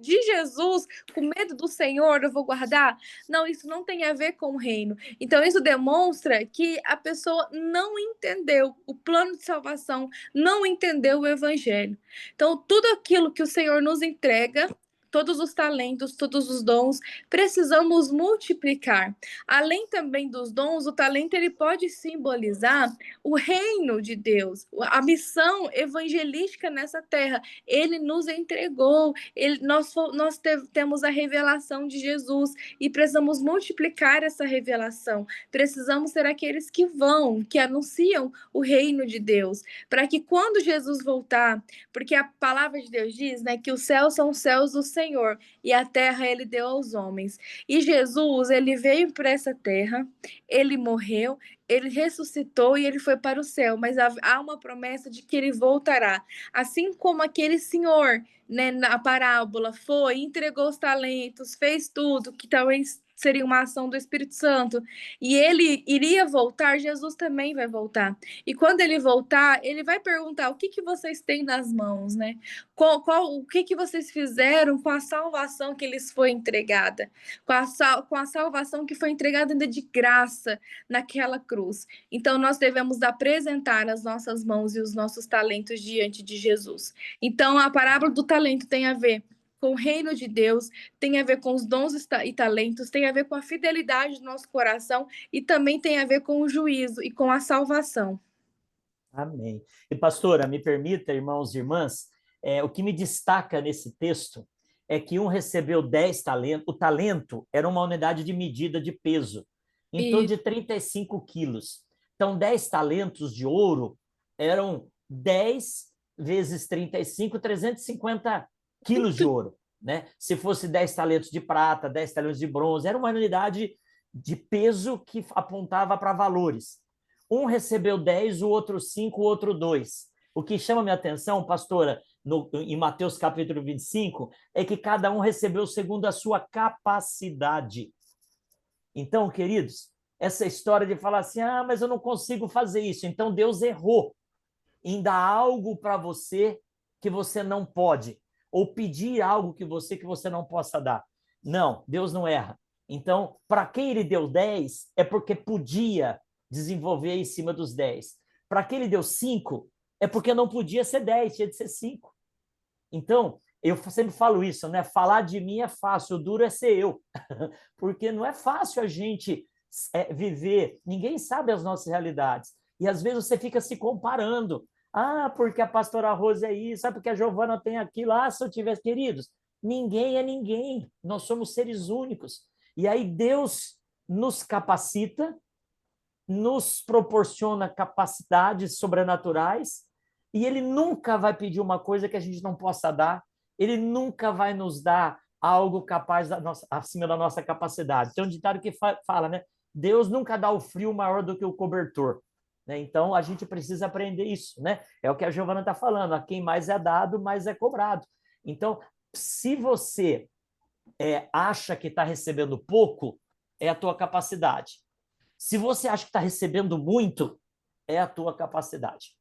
de Jesus, com medo do Senhor, eu vou guardar. Não, isso não tem a ver com o reino. Então, isso demonstra que a pessoa não entendeu o plano de salvação, não entendeu o evangelho. Então, tudo aquilo que o Senhor nos entrega, todos os talentos, todos os dons, precisamos multiplicar. Além também dos dons, o talento ele pode simbolizar o reino de Deus, a missão evangelística nessa terra. Ele nos entregou, nós temos a revelação de Jesus e precisamos multiplicar essa revelação. Precisamos ser aqueles que vão, que anunciam o reino de Deus, para que quando Jesus voltar, porque a palavra de Deus diz, né, que os céus são os céus do Senhor e a terra ele deu aos homens. E Jesus, ele veio para essa terra, ele morreu, ele ressuscitou e ele foi para o céu, mas há uma promessa de que ele voltará. Assim como aquele senhor, né, na parábola foi, entregou os talentos, fez tudo, que talvez seria uma ação do Espírito Santo, e ele iria voltar, Jesus também vai voltar. E quando ele voltar, ele vai perguntar: o que vocês têm nas mãos, né? O que vocês fizeram com a salvação que lhes foi entregada? Com a salvação que foi entregada ainda de graça naquela cruz. Então, nós devemos apresentar as nossas mãos e os nossos talentos diante de Jesus. Então, a parábola do talento tem a ver com o reino de Deus, tem a ver com os dons e talentos, tem a ver com a fidelidade do nosso coração e também tem a ver com o juízo e com a salvação. Amém. E, pastora, me permita, irmãos e irmãs, o que me destaca nesse texto é que um recebeu 10 talentos. O talento era uma unidade de medida de peso, em torno de 35 quilos. Então, 10 talentos de ouro eram 10 vezes 35, 350 quilos de ouro, né? Se fosse 10 talentos de prata, 10 talentos de bronze, era uma unidade de peso que apontava para valores. Um recebeu 10, o outro 5, o outro 2. O que chama minha atenção, pastora, em Mateus capítulo 25, é que cada um recebeu segundo a sua capacidade. Então, queridos, essa história de falar assim, mas eu não consigo fazer isso, então Deus errou em dar algo para você que você não pode, ou pedir algo que você não possa dar. Não, Deus não erra. Então, para quem ele deu 10, é porque podia desenvolver em cima dos 10. Para quem ele deu 5, é porque não podia ser 10, tinha de ser 5. Então, eu sempre falo isso, né? Falar de mim é fácil, o duro é ser eu. Porque não é fácil a gente viver, ninguém sabe as nossas realidades. E às vezes você fica se comparando. Porque a pastora Rose é isso, porque a Giovana tem aquilo. Se eu tivesse, queridos, ninguém é ninguém. Nós somos seres únicos. E aí Deus nos capacita, nos proporciona capacidades sobrenaturais, e ele nunca vai pedir uma coisa que a gente não possa dar, ele nunca vai nos dar algo capaz acima da nossa capacidade. Tem um ditado que fala, né? Deus nunca dá o frio maior do que o cobertor. Né? Então, a gente precisa aprender isso. Né? É o que a Giovana está falando, a quem mais é dado, mais é cobrado. Então, se você acha que está recebendo pouco, é a tua capacidade. Se você acha que está recebendo muito, é a tua capacidade.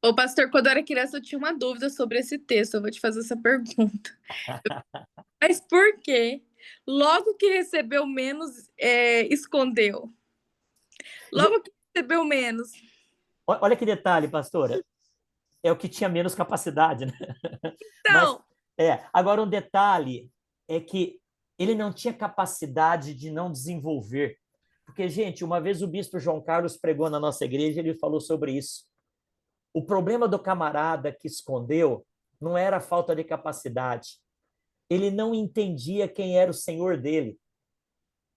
Ô, pastor, quando eu era criança, eu tinha uma dúvida sobre esse texto. Eu vou te fazer essa pergunta. Mas por quê? Logo que recebeu menos, escondeu. Logo que recebeu menos. Olha que detalhe, pastora. É o que tinha menos capacidade, né? Então... Agora, um detalhe é que ele não tinha capacidade de não desenvolver. Porque, gente, uma vez o bispo João Carlos pregou na nossa igreja, ele falou sobre isso. O problema do camarada que escondeu não era a falta de capacidade. Ele não entendia quem era o senhor dele.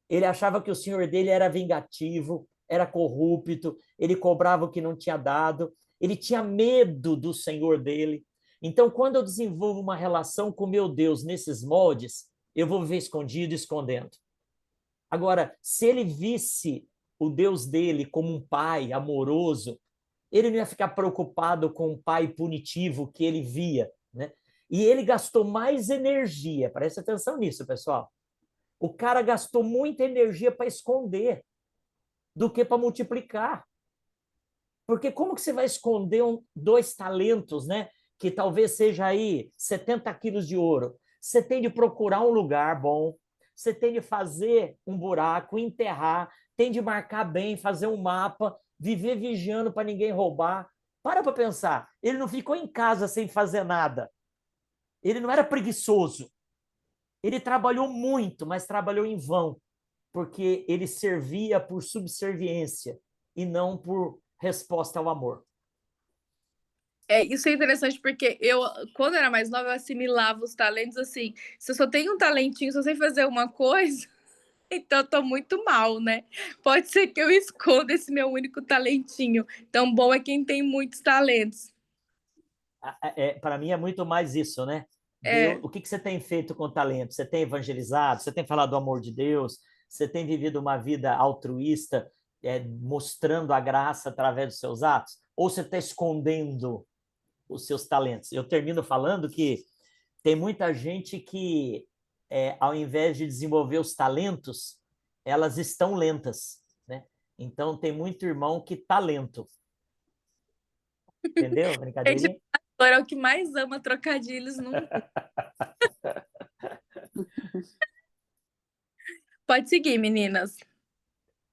Ele achava que o senhor dele era vingativo, era corrupto, ele cobrava o que não tinha dado, ele tinha medo do senhor dele. Então, quando eu desenvolvo uma relação com meu Deus nesses moldes, eu vou viver escondido, escondendo. Agora, se ele visse o Deus dele como um pai amoroso, ele não ia ficar preocupado com o pai punitivo que ele via, né? E ele gastou mais energia, presta atenção nisso, pessoal. O cara gastou muita energia para esconder do que para multiplicar. Porque como que você vai esconder 2 talentos, né? Que talvez seja aí 70 quilos de ouro? Você tem de procurar um lugar bom, você tem de fazer um buraco, enterrar, tem de marcar bem, fazer um mapa, viver vigiando para ninguém roubar. Para pensar, ele não ficou em casa sem fazer nada. Ele não era preguiçoso. Ele trabalhou muito, mas trabalhou em vão, porque ele servia por subserviência e não por resposta ao amor. Isso é interessante porque eu, quando era mais nova, eu assimilava os talentos assim. Se eu só tenho um talentinho, se eu sei fazer uma coisa, então eu tô muito mal, né? Pode ser que eu esconda esse meu único talentinho. Então, bom é quem tem muitos talentos. Para mim é muito mais isso, né? É. O que você tem feito com o talento? Você tem evangelizado? Você tem falado do amor de Deus? Você tem vivido uma vida altruísta, mostrando a graça através dos seus atos? Ou você está escondendo os seus talentos? Eu termino falando que tem muita gente que, ao invés de desenvolver os talentos, elas estão lentas, né? Então, tem muito irmão que tá lento. Entendeu? Brincadeirinha? É o que mais ama trocadilhos no mundo. Pode seguir, meninas.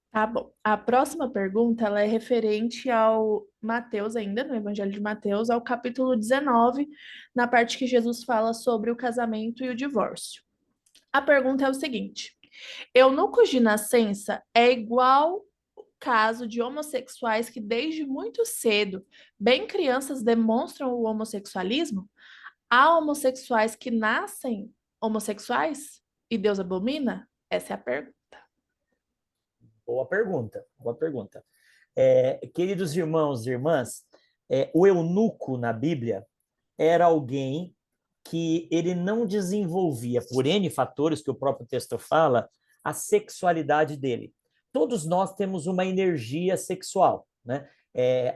Tá bom. A próxima pergunta, ela é referente ao Mateus ainda, no Evangelho de Mateus, ao capítulo 19, na parte que Jesus fala sobre o casamento e o divórcio. A pergunta é o seguinte: eunucos de nascença é igual o caso de homossexuais que desde muito cedo, bem crianças, demonstram o homossexualismo? Há homossexuais que nascem homossexuais e Deus abomina? Essa é a pergunta. Boa pergunta, boa pergunta. Queridos irmãos e irmãs, o eunuco na Bíblia era alguém que ele não desenvolvia, por N fatores que o próprio texto fala, a sexualidade dele. Todos nós temos uma energia sexual, né?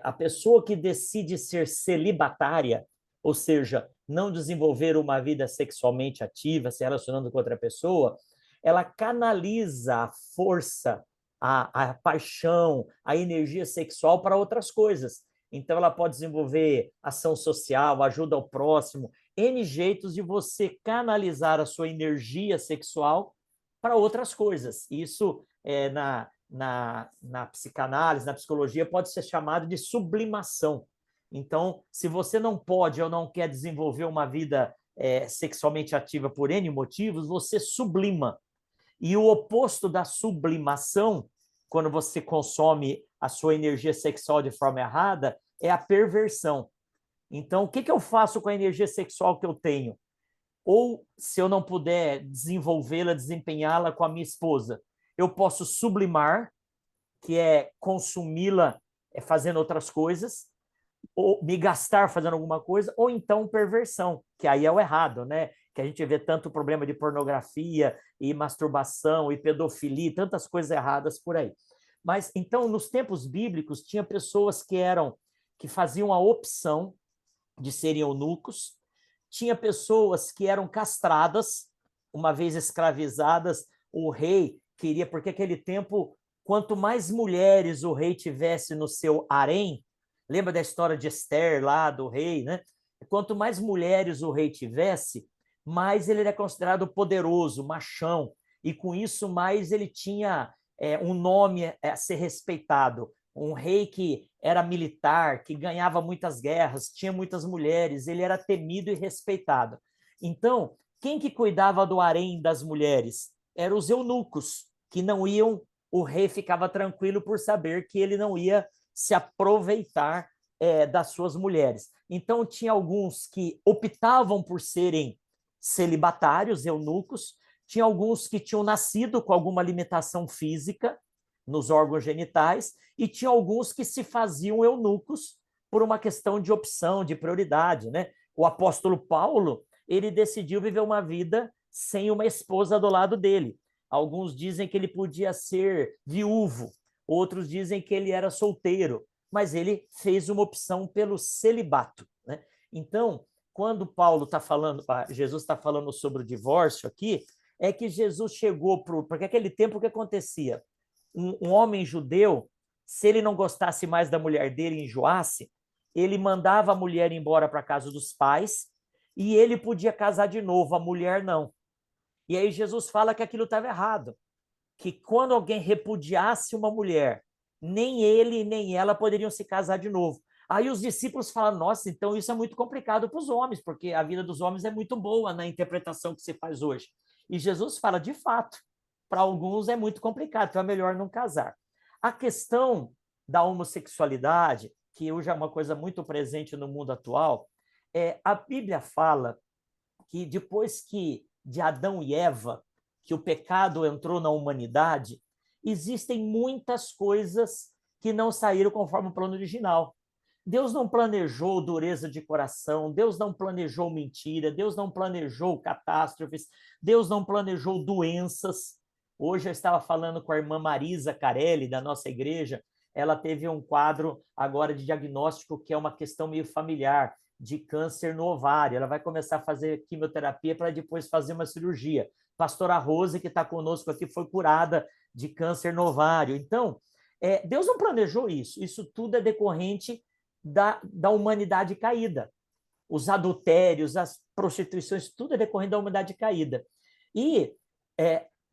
A pessoa que decide ser celibatária, ou seja, não desenvolver uma vida sexualmente ativa, se relacionando com outra pessoa, ela canaliza a força, a paixão, a energia sexual para outras coisas. Então, ela pode desenvolver ação social, ajuda ao próximo, N jeitos de você canalizar a sua energia sexual para outras coisas. Isso, na psicanálise, na psicologia, pode ser chamado de sublimação. Então, se você não pode ou não quer desenvolver uma vida sexualmente ativa por N motivos, você sublima. E o oposto da sublimação, quando você consome a sua energia sexual de forma errada, é a perversão. Então, o que eu faço com a energia sexual que eu tenho? Ou, se eu não puder desenvolvê-la, desempenhá-la com a minha esposa, eu posso sublimar, que é consumi-la fazendo outras coisas, ou me gastar fazendo alguma coisa, ou então perversão, que aí é o errado, né? Que a gente vê tanto problema de pornografia e masturbação e pedofilia, tantas coisas erradas por aí. Mas, então, nos tempos bíblicos, tinha pessoas que faziam a opção de serem eunucos, tinha pessoas que eram castradas, uma vez escravizadas, o rei queria, porque naquele tempo, quanto mais mulheres o rei tivesse no seu harém, lembra da história de Esther lá, do rei, né? Quanto mais mulheres o rei tivesse, mais ele era considerado poderoso, machão, e com isso mais ele tinha um nome a ser respeitado. Um rei que era militar, que ganhava muitas guerras, tinha muitas mulheres, ele era temido e respeitado. Então, quem que cuidava do harém das mulheres? Eram os eunucos, que não iam, o rei ficava tranquilo por saber que ele não ia se aproveitar das suas mulheres. Então, tinha alguns que optavam por serem celibatários, eunucos, tinha alguns que tinham nascido com alguma limitação física nos órgãos genitais, e tinha alguns que se faziam eunucos por uma questão de opção, de prioridade, né? O apóstolo Paulo, ele decidiu viver uma vida sem uma esposa do lado dele. Alguns dizem que ele podia ser viúvo, outros dizem que ele era solteiro, mas ele fez uma opção pelo celibato, né? Então, quando Paulo está falando, Jesus está falando sobre o divórcio aqui, é que Jesus chegou porque aquele tempo o que acontecia? Um homem judeu, se ele não gostasse mais da mulher dele e enjoasse, ele mandava a mulher embora para a casa dos pais e ele podia casar de novo, a mulher não. E aí Jesus fala que aquilo estava errado, que quando alguém repudiasse uma mulher, nem ele nem ela poderiam se casar de novo. Aí os discípulos falam, nossa, então isso é muito complicado para os homens, porque a vida dos homens é muito boa na interpretação que se faz hoje. E Jesus fala, de fato, para alguns é muito complicado, então é melhor não casar. A questão da homossexualidade, que hoje é uma coisa muito presente no mundo atual, a Bíblia fala que depois que de Adão e Eva, que o pecado entrou na humanidade, existem muitas coisas que não saíram conforme o plano original. Deus não planejou dureza de coração, Deus não planejou mentira, Deus não planejou catástrofes, Deus não planejou doenças. Hoje eu estava falando com a irmã Marisa Carelli, da nossa igreja, ela teve um quadro agora de diagnóstico que é uma questão meio familiar, de câncer no ovário. Ela vai começar a fazer quimioterapia para depois fazer uma cirurgia. Pastora Rose, que está conosco aqui, foi curada de câncer no ovário. Então, Deus não planejou isso. Isso tudo é decorrente da humanidade caída. Os adultérios, as prostituições, tudo é decorrente da humanidade caída. E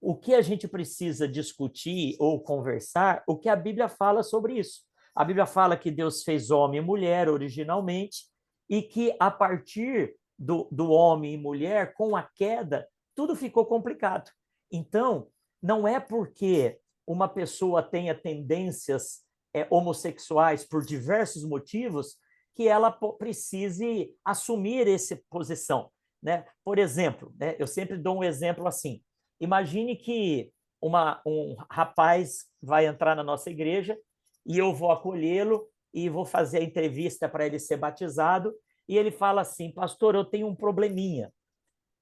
o que a gente precisa discutir ou conversar, o que a Bíblia fala sobre isso. A Bíblia fala que Deus fez homem e mulher originalmente, e que a partir do homem e mulher, com a queda, tudo ficou complicado. Então, não é porque uma pessoa tenha tendências homossexuais por diversos motivos que ela precise assumir essa posição, né? Por exemplo, né, eu sempre dou um exemplo assim, imagine que um rapaz vai entrar na nossa igreja e eu vou acolhê-lo e vou fazer a entrevista para ele ser batizado, e ele fala assim, pastor, eu tenho um probleminha.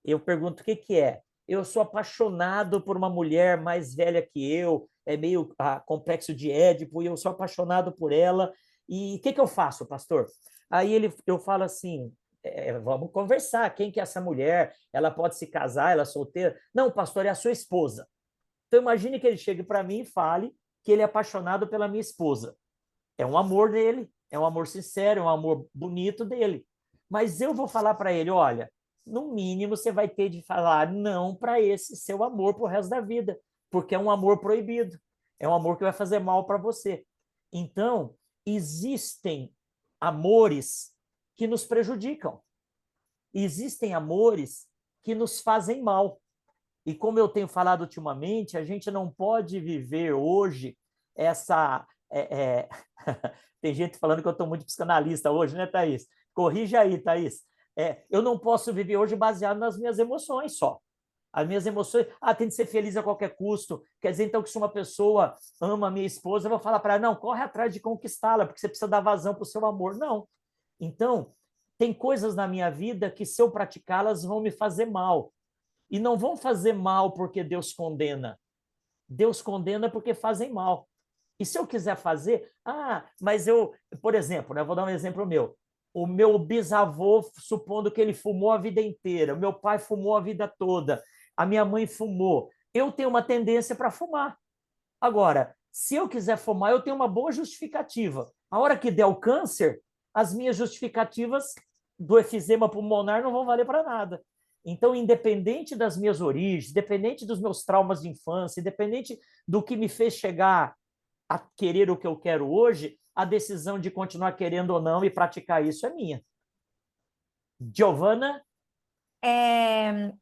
Eu pergunto, o que que é? Eu sou apaixonado por uma mulher mais velha que eu, é meio complexo de Édipo, e eu sou apaixonado por ela, e o que que eu faço, pastor? Aí eu falo assim, vamos conversar, quem que é essa mulher? Ela pode se casar, ela é solteira? Não, pastor, é a sua esposa. Então imagine que ele chegue para mim e fale que ele é apaixonado pela minha esposa. É um amor dele, é um amor sincero, é um amor bonito dele. Mas eu vou falar para ele, olha, no mínimo você vai ter de falar não para esse seu amor pro resto da vida, porque é um amor proibido, é um amor que vai fazer mal para você. Então, existem amores que nos prejudicam, existem amores que nos fazem mal. E como eu tenho falado ultimamente, a gente não pode viver hoje essa... Tem gente falando que eu estou muito psicanalista hoje, né, Thaís? Corrija aí, Thaís. Eu não posso viver hoje baseado nas minhas emoções só. As minhas emoções, tem de ser feliz a qualquer custo. Quer dizer, então, que se uma pessoa ama a minha esposa, eu vou falar para ela, não, corre atrás de conquistá-la, porque você precisa dar vazão para o seu amor. Não. Então, tem coisas na minha vida que, se eu praticá-las, vão me fazer mal. E não vão fazer mal porque Deus condena. Deus condena porque fazem mal. E se eu quiser fazer, mas eu, por exemplo, né, vou dar um exemplo meu. O meu bisavô, supondo que ele fumou a vida inteira, o meu pai fumou a vida toda, a minha mãe fumou. Eu tenho uma tendência para fumar. Agora, se eu quiser fumar, eu tenho uma boa justificativa. A hora que der o câncer, as minhas justificativas do efizema pulmonar não vão valer para nada. Então, independente das minhas origens, independente dos meus traumas de infância, independente do que me fez chegar a querer o que eu quero hoje, a decisão de continuar querendo ou não e praticar isso é minha. Giovana?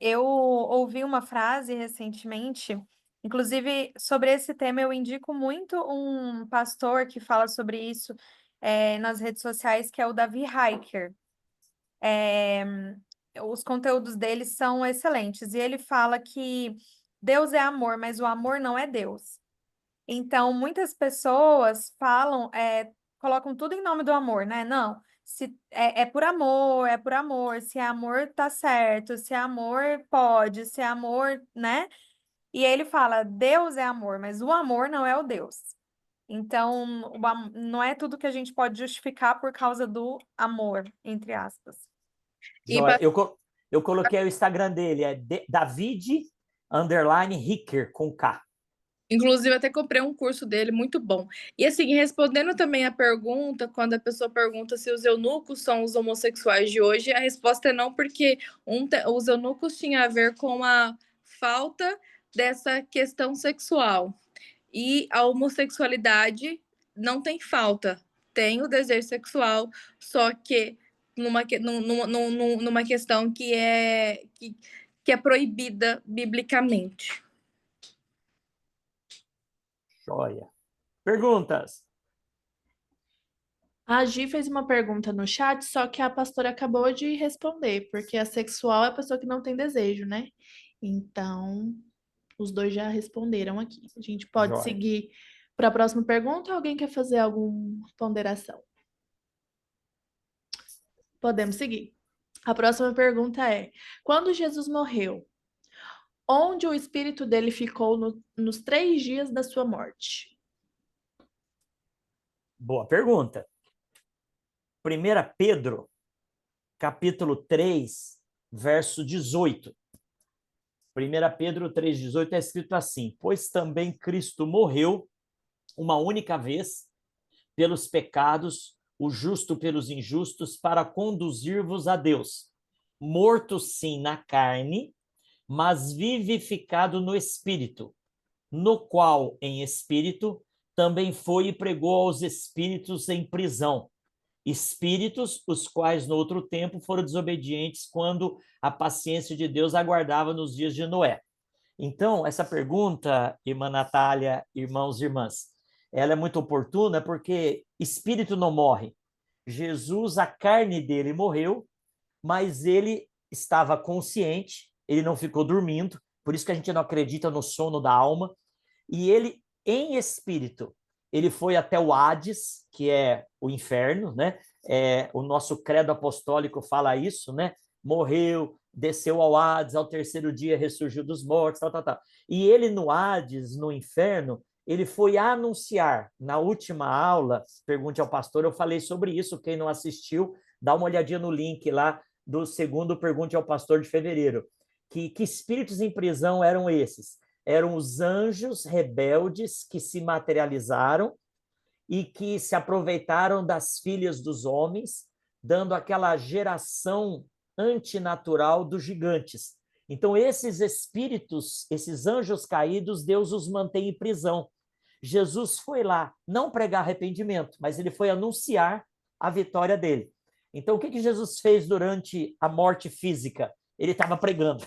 Eu ouvi uma frase recentemente, inclusive sobre esse tema, eu indico muito um pastor que fala sobre isso nas redes sociais, que é o Davi Hiker. Os conteúdos dele são excelentes, e ele fala que Deus é amor, mas o amor não é Deus. Então, muitas pessoas falam, colocam tudo em nome do amor, né? Não, se é por amor, é por amor. Se é amor, tá certo. Se é amor, pode. Se é amor, né? E ele fala, Deus é amor, mas o amor não é o Deus. Então, não é tudo que a gente pode justificar por causa do amor, entre aspas. E Joia. Eu coloquei o Instagram dele, é David_Ricker, com K. inclusive, até comprei um curso dele, muito bom. E assim, respondendo também a pergunta, quando a pessoa pergunta se os eunucos são os homossexuais de hoje, a resposta é não, porque os eunucos tinham a ver com a falta dessa questão sexual. E a homossexualidade não tem falta, tem o desejo sexual, só que numa questão que é proibida biblicamente. Joia. Perguntas? A Gi fez uma pergunta no chat, só que a pastora acabou de responder, porque assexual é a pessoa que não tem desejo, né? Então, os dois já responderam aqui. A gente pode Joia. seguir para a próxima pergunta ou alguém quer fazer alguma ponderação? Podemos seguir. A próxima pergunta é: quando Jesus morreu, onde o espírito dele ficou nos 3 dias da sua morte? Boa pergunta. 1 Pedro, capítulo 3, verso 18. 1 Pedro 3,18 é escrito assim: pois também Cristo morreu uma única vez pelos pecados, o justo pelos injustos, para conduzir-vos a Deus. Morto sim na carne, mas vivificado no espírito, no qual, em espírito, também foi e pregou aos espíritos em prisão. Espíritos, os quais no outro tempo foram desobedientes quando a paciência de Deus aguardava nos dias de Noé. Então, essa pergunta, irmã Natália, irmãos e irmãs, ela é muito oportuna porque espírito não morre. Jesus, a carne dele morreu, mas ele estava consciente, ele não ficou dormindo, por isso que a gente não acredita no sono da alma, e ele, em espírito, ele foi até o Hades, que é o inferno, né? O nosso credo apostólico fala isso, né? Morreu, desceu ao Hades, ao terceiro dia ressurgiu dos mortos, tal, tal, tal. E ele no Hades, no inferno, ele foi anunciar. Na última aula, pergunte ao pastor, eu falei sobre isso, quem não assistiu, dá uma olhadinha no link lá do segundo Pergunte ao Pastor de fevereiro. Que espíritos em prisão eram esses? Eram os anjos rebeldes que se materializaram e que se aproveitaram das filhas dos homens, dando aquela geração antinatural dos gigantes. Então, esses espíritos, esses anjos caídos, Deus os mantém em prisão. Jesus foi lá, não pregar arrependimento, mas ele foi anunciar a vitória dele. Então, o que Jesus fez durante a morte física? Ele estava pregando.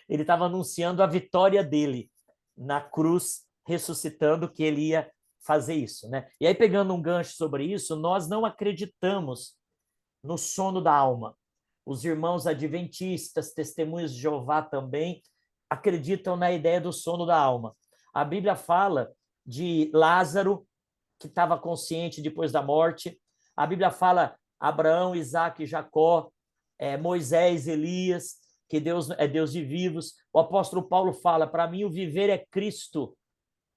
Ele estava anunciando a vitória dele na cruz, ressuscitando que ele ia fazer isso, né? E aí, pegando um gancho sobre isso, nós não acreditamos no sono da alma. Os irmãos adventistas, testemunhos de Jeová também, acreditam na ideia do sono da alma. A Bíblia fala de Lázaro, que estava consciente depois da morte. A Bíblia fala Abraão, Isaac, Jacó, Moisés, Elias, que Deus é Deus de vivos. O apóstolo Paulo fala, para mim o viver é Cristo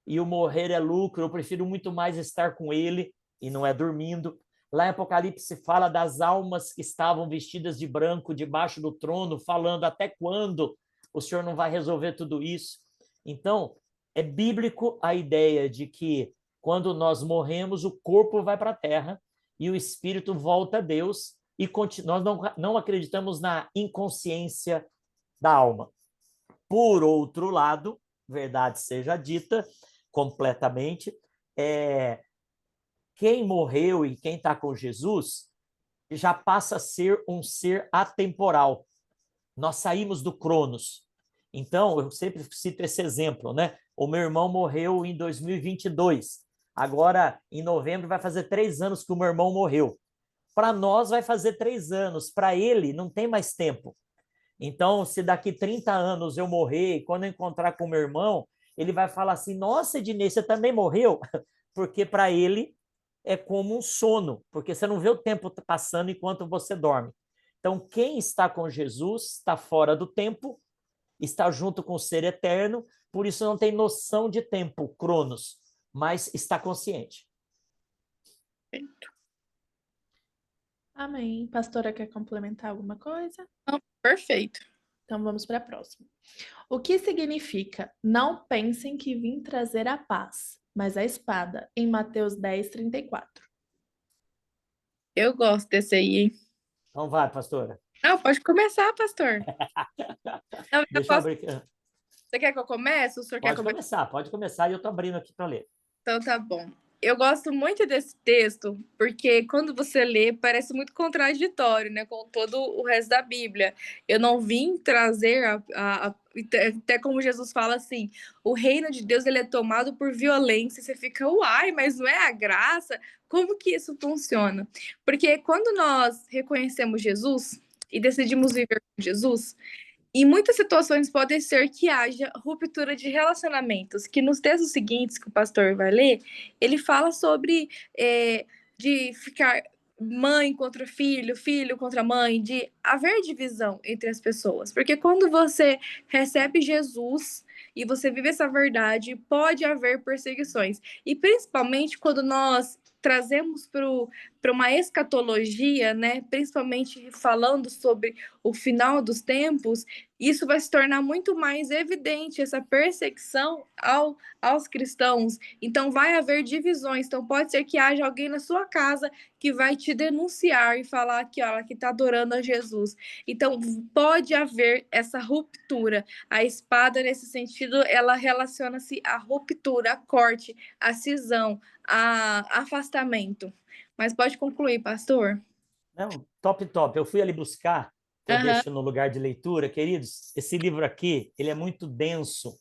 e o morrer é lucro, eu prefiro muito mais estar com ele, e não é dormindo. Lá em Apocalipse fala das almas que estavam vestidas de branco debaixo do trono, falando até quando o Senhor não vai resolver tudo isso. Então, é bíblico a ideia de que quando nós morremos, o corpo vai para a terra e o espírito volta a Deus, e nós não acreditamos na inconsciência da alma. Por outro lado, verdade seja dita, completamente, quem morreu e quem está com Jesus já passa a ser um ser atemporal. Nós saímos do Cronos. Então, eu sempre cito esse exemplo, né? O meu irmão morreu em 2022. Agora, em novembro, vai fazer 3 anos que o meu irmão morreu. Para nós, vai fazer 3 anos. Para ele, não tem mais tempo. Então, se daqui 30 anos eu morrer, e quando eu encontrar com o meu irmão, ele vai falar assim, nossa, Ednei, você também morreu? Porque para ele é como um sono, porque você não vê o tempo passando enquanto você dorme. Então, quem está com Jesus está fora do tempo, está junto com o ser eterno, por isso não tem noção de tempo, Cronos. mas está consciente. Amém. Pastora, quer complementar alguma coisa? Perfeito. Então vamos para a próxima. O que significa não pensem que vim trazer a paz, mas a espada, em Mateus 10:34? Eu gosto desse aí, hein? Então vai, pastora. Não, pode começar, pastor. Não, Deixa eu abrir. Você quer que eu comece? O senhor quer começar? Pode começar, e eu estou abrindo aqui para ler. Então tá bom. Eu gosto muito desse texto, porque quando você lê, parece muito contraditório, né, com todo o resto da Bíblia. Eu não vim trazer até como Jesus fala assim, o reino de Deus ele é tomado por violência. Você fica, uai, mas não é a graça? Como que isso funciona? Porque quando nós reconhecemos Jesus e decidimos viver com Jesus, em muitas situações pode ser que haja ruptura de relacionamentos, que nos textos seguintes que o pastor vai ler, ele fala sobre de ficar mãe contra filho, filho contra mãe, de haver divisão entre as pessoas. Porque quando você recebe Jesus e você vive essa verdade, pode haver perseguições. E principalmente quando nós trazemos para uma escatologia, né, principalmente falando sobre o final dos tempos, isso vai se tornar muito mais evidente, essa perseguição aos cristãos. Então, vai haver divisões. Então, pode ser que haja alguém na sua casa que vai te denunciar e falar que ela que está adorando a Jesus. Então, pode haver essa ruptura. A espada, nesse sentido, ela relaciona-se à ruptura, à corte, à cisão, a afastamento. Mas pode concluir, pastor. Não, top, top. Eu fui ali buscar, eu deixo no lugar de leitura, queridos. Esse livro aqui, ele é muito denso,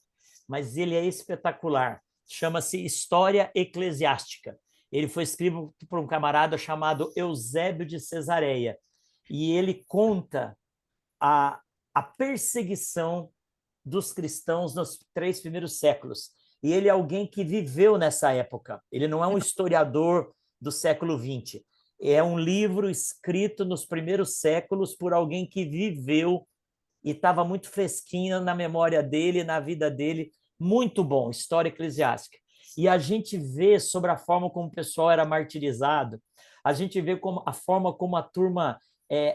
mas ele é espetacular. Chama-se História Eclesiástica. Ele foi escrito por um camarada chamado Eusébio de Cesareia. E ele conta a perseguição dos cristãos nos 3 primeiros séculos. E ele é alguém que viveu nessa época. Ele não é um historiador do século XX. É um livro escrito nos primeiros séculos por alguém que viveu e estava muito fresquinho na memória dele, na vida dele. Muito bom, História Eclesiástica. E a gente vê sobre a forma como o pessoal era martirizado, a gente vê como a forma como a turma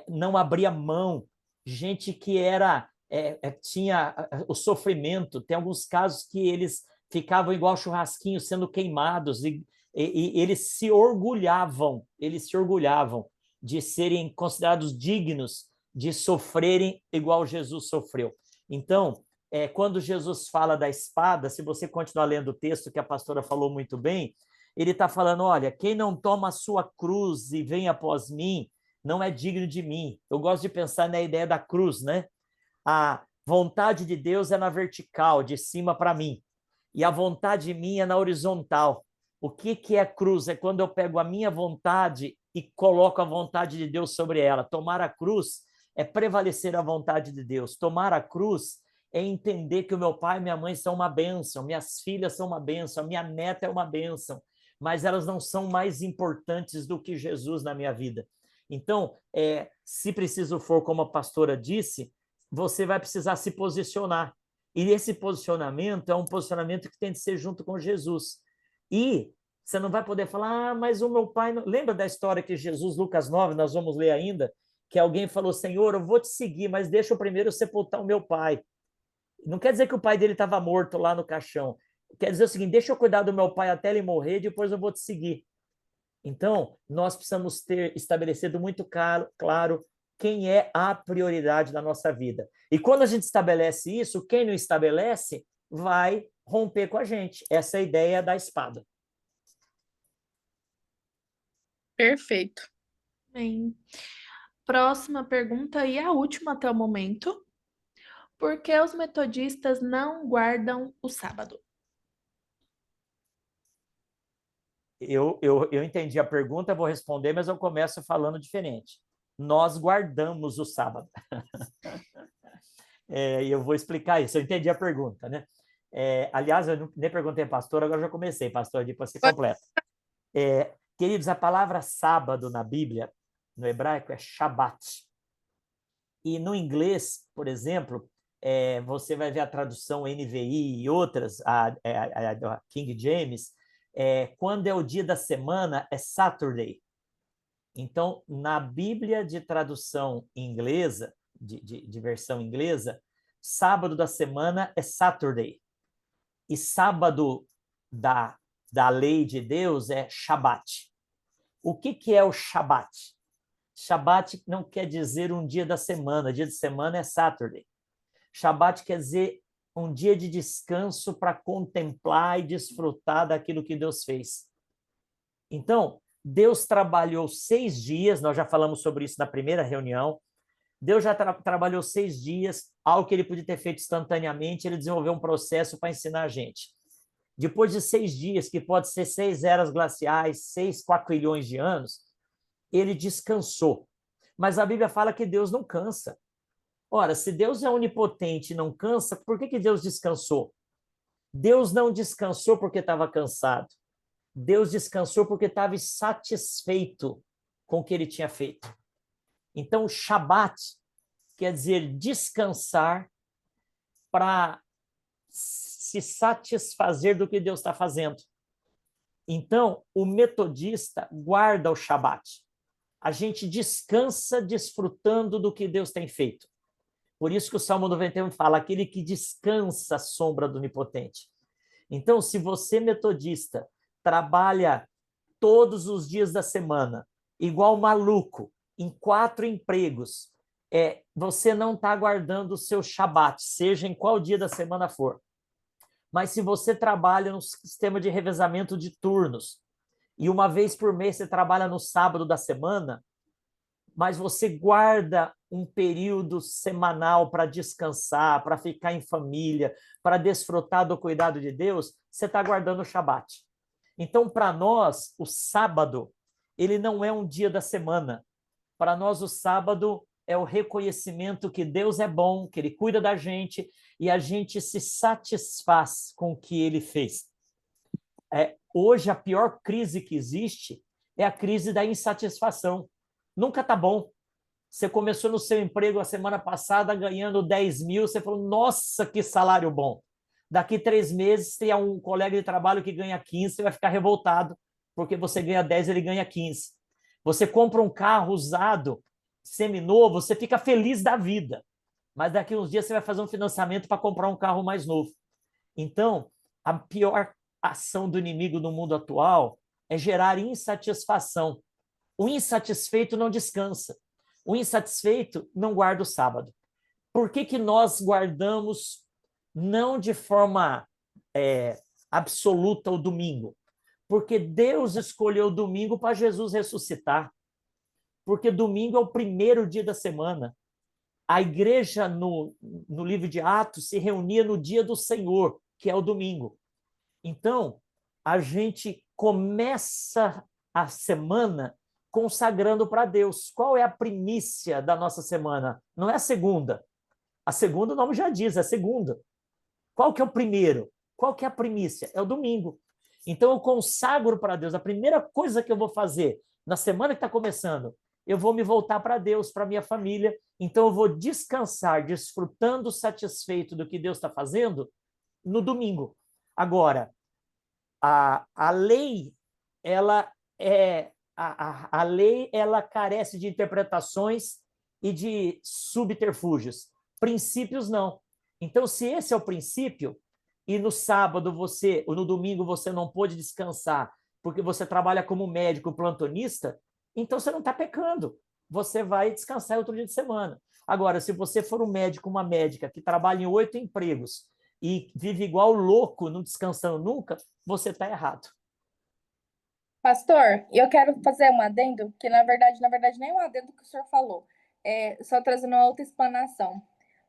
não abria mão, gente que tinha o sofrimento. Tem alguns casos que eles ficavam igual churrasquinho sendo queimados e eles se orgulhavam de serem considerados dignos de sofrerem igual Jesus sofreu. Então, quando Jesus fala da espada, se você continuar lendo o texto que a pastora falou muito bem, ele está falando, olha, quem não toma a sua cruz e vem após mim, não é digno de mim. Eu gosto de pensar na ideia da cruz, né? A vontade de Deus é na vertical, de cima para mim, e a vontade minha é na horizontal. O que é cruz? É quando eu pego a minha vontade e coloco a vontade de Deus sobre ela. Tomar a cruz é prevalecer a vontade de Deus. Tomar a cruz é entender que o meu pai e minha mãe são uma bênção, minhas filhas são uma bênção, a minha neta é uma bênção, mas elas não são mais importantes do que Jesus na minha vida. Então, se preciso for, como a pastora disse, você vai precisar se posicionar. E esse posicionamento é um posicionamento que tem de ser junto com Jesus. E você não vai poder falar, mas o meu pai... Não... Lembra da história que Jesus, Lucas 9, nós vamos ler ainda, que alguém falou, Senhor, eu vou te seguir, mas deixa eu primeiro sepultar o meu pai. Não quer dizer que o pai dele estava morto lá no caixão. Quer dizer o seguinte, deixa eu cuidar do meu pai até ele morrer, depois eu vou te seguir. Então, nós precisamos ter estabelecido muito claro quem é a prioridade da nossa vida. E quando a gente estabelece isso, quem não estabelece vai romper com a gente. Essa é a ideia da espada. Perfeito. Bem, próxima pergunta e a última até o momento. Por que os metodistas não guardam o sábado? Eu entendi a pergunta, vou responder, mas eu começo falando diferente. Nós guardamos o sábado. E eu vou explicar isso. Eu entendi a pergunta, né? Aliás, eu nem perguntei, pastor, agora já comecei, pastor, depois você completa. Queridos, a palavra sábado na Bíblia, no hebraico, é Shabbat. E no inglês, por exemplo, você vai ver a tradução NVI e outras, a King James, quando é o dia da semana, é Saturday. Então, na Bíblia de tradução inglesa, de versão inglesa, sábado da semana é Saturday. E sábado da lei de Deus é Shabat. O que é o Shabat? Shabat não quer dizer um dia da semana. Dia de semana é Saturday. Shabat quer dizer um dia de descanso para contemplar e desfrutar daquilo que Deus fez. Então, Deus trabalhou 6 dias, nós já falamos sobre isso na primeira reunião. Deus já trabalhou 6 dias, algo que ele podia ter feito instantaneamente, ele desenvolveu um processo para ensinar a gente. Depois de 6 dias, que pode ser 6 eras glaciais, 6 quatrilhões de anos, ele descansou. Mas a Bíblia fala que Deus não cansa. Ora, se Deus é onipotente e não cansa, por que Deus descansou? Deus não descansou porque estava cansado. Deus descansou porque estava insatisfeito com o que ele tinha feito. Então, Shabat quer dizer descansar para se satisfazer do que Deus está fazendo. Então, o metodista guarda o Shabat. A gente descansa desfrutando do que Deus tem feito. Por isso que o Salmo 91 fala, aquele que descansa à sombra do Onipotente. Então, se você, metodista, trabalha todos os dias da semana, igual maluco, em 4 empregos, você não está guardando o seu Shabat, seja em qual dia da semana for. Mas se você trabalha no sistema de revezamento de turnos, e uma vez por mês você trabalha no sábado da semana, mas você guarda um período semanal para descansar, para ficar em família, para desfrutar do cuidado de Deus, você está guardando o Shabat. Então, para nós, o sábado, ele não é um dia da semana. Para nós, o sábado é o reconhecimento que Deus é bom, que ele cuida da gente, e a gente se satisfaz com o que ele fez. Hoje, a pior crise que existe é a crise da insatisfação. Nunca está bom. Você começou no seu emprego a semana passada ganhando 10 mil, você falou, nossa, que salário bom. Daqui 3 meses tem um colega de trabalho que ganha 15, você vai ficar revoltado, porque você ganha 10, ele ganha 15. Você compra um carro usado, seminovo, você fica feliz da vida. Mas daqui uns dias você vai fazer um financiamento para comprar um carro mais novo. Então, a pior ação do inimigo no mundo atual é gerar insatisfação. O insatisfeito não descansa. O insatisfeito não guarda o sábado. Por que nós guardamos não de forma absoluta o domingo? Porque Deus escolheu o domingo para Jesus ressuscitar. Porque domingo é o primeiro dia da semana. A igreja no livro de Atos se reunia no dia do Senhor, que é o domingo. Então, a gente começa a semana consagrando para Deus. Qual é a primícia da nossa semana? Não é a segunda. A segunda, o nome já diz, é a segunda. Qual que é o primeiro? Qual que é a primícia? É o domingo. Então, eu consagro para Deus. A primeira coisa que eu vou fazer na semana que está começando, eu vou me voltar para Deus, para minha família. Então, eu vou descansar, desfrutando, satisfeito do que Deus está fazendo no domingo. Agora, a lei, ela a lei, ela carece de interpretações e de subterfúgios. Princípios, não. Então, se esse é o princípio, e no sábado ou no domingo você não pôde descansar porque você trabalha como médico plantonista, então você não está pecando. Você vai descansar outro dia de semana. Agora, se você for um médico, uma médica que trabalha em 8 empregos e vive igual louco, não descansando nunca, você está errado. Pastor, eu quero fazer um adendo, que na verdade nem é um adendo que o senhor falou, só trazendo uma outra explanação.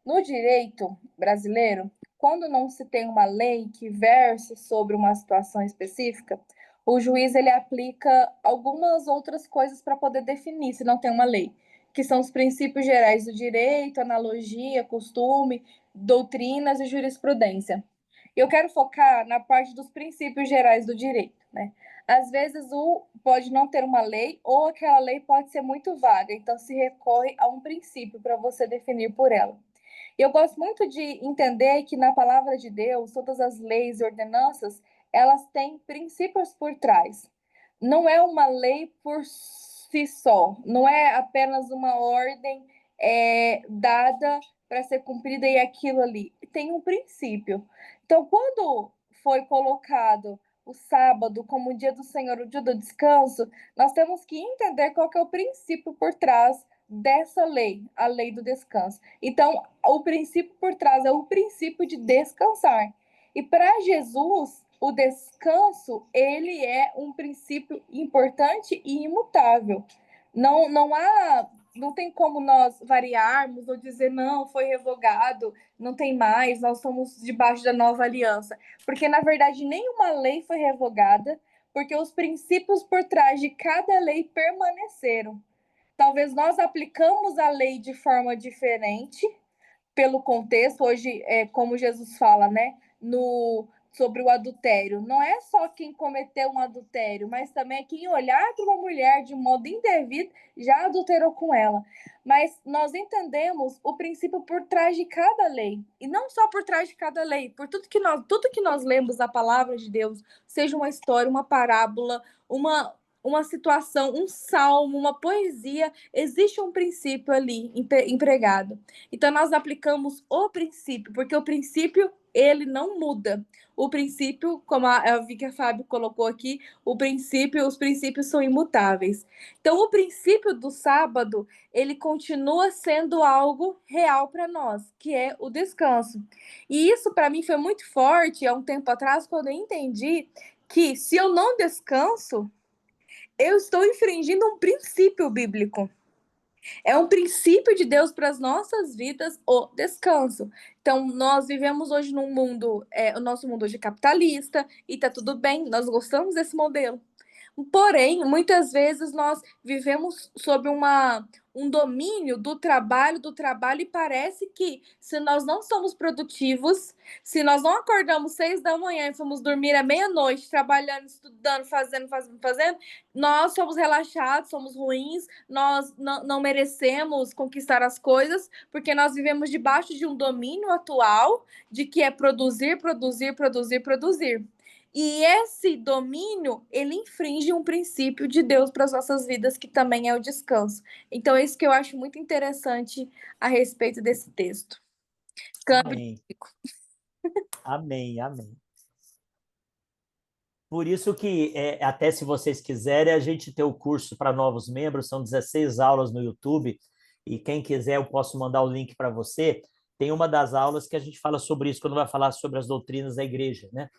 No direito brasileiro, quando não se tem uma lei que verse sobre uma situação específica, o juiz ele aplica algumas outras coisas para poder definir se não tem uma lei, que são os princípios gerais do direito, analogia, costume, doutrinas e jurisprudência. Eu quero focar na parte dos princípios gerais do direito, né? Às vezes pode não ter uma lei ou aquela lei pode ser muito vaga, então se recorre a um princípio para você definir por ela. Eu gosto muito de entender que na palavra de Deus, todas as leis e ordenanças, elas têm princípios por trás. Não é uma lei por si só, não é apenas uma ordem dada para ser cumprida e aquilo ali. Tem um princípio. Então, quando foi colocado o sábado como o dia do Senhor, o dia do descanso, nós temos que entender qual que é o princípio por trás dessa lei, a lei do descanso. Então, o princípio por trás é o princípio de descansar. E para Jesus, o descanso, ele é um princípio importante e imutável. Não tem como nós variarmos ou dizer, não, foi revogado, não tem mais, nós somos debaixo da nova aliança. Porque, na verdade, nenhuma lei foi revogada, porque os princípios por trás de cada lei permaneceram. Talvez nós aplicamos a lei de forma diferente, pelo contexto, hoje, como Jesus fala, né, sobre o adultério. Não é só quem cometeu um adultério, mas também é quem olhar para uma mulher de modo indevido já adulterou com ela. Mas nós entendemos o princípio por trás de cada lei. E não só por trás de cada lei, por tudo que nós lemos da palavra de Deus, seja uma história, uma parábola, uma situação, um salmo, uma poesia, existe um princípio ali empregado. Então, nós aplicamos o princípio, porque o princípio, ele não muda. O princípio, como a Vicky e a Fábio colocou aqui, os princípios são imutáveis. Então, o princípio do sábado, ele continua sendo algo real para nós, que é o descanso. E isso, para mim, foi muito forte há um tempo atrás, quando eu entendi que se eu não descanso, eu estou infringindo um princípio bíblico. É um princípio de Deus para as nossas vidas, o descanso. Então, nós vivemos hoje num mundo, o nosso mundo hoje é capitalista, e tá tudo bem, nós gostamos desse modelo. Porém, muitas vezes nós vivemos sob um domínio do trabalho, e parece que se nós não somos produtivos, se nós não acordamos 6 da manhã e fomos dormir à meia-noite, trabalhando, estudando, fazendo, nós somos relaxados, somos ruins, nós não merecemos conquistar as coisas, porque nós vivemos debaixo de um domínio atual de que é produzir, produzir, produzir, produzir. E esse domínio, ele infringe um princípio de Deus para as nossas vidas, que também é o descanso. Então, é isso que eu acho muito interessante a respeito desse texto. Amém. Amém, amém. Por isso que, até se vocês quiserem, a gente tem o curso para novos membros, são 16 aulas no YouTube, e quem quiser eu posso mandar o link para você. Tem uma das aulas que a gente fala sobre isso, quando vai falar sobre as doutrinas da igreja, né?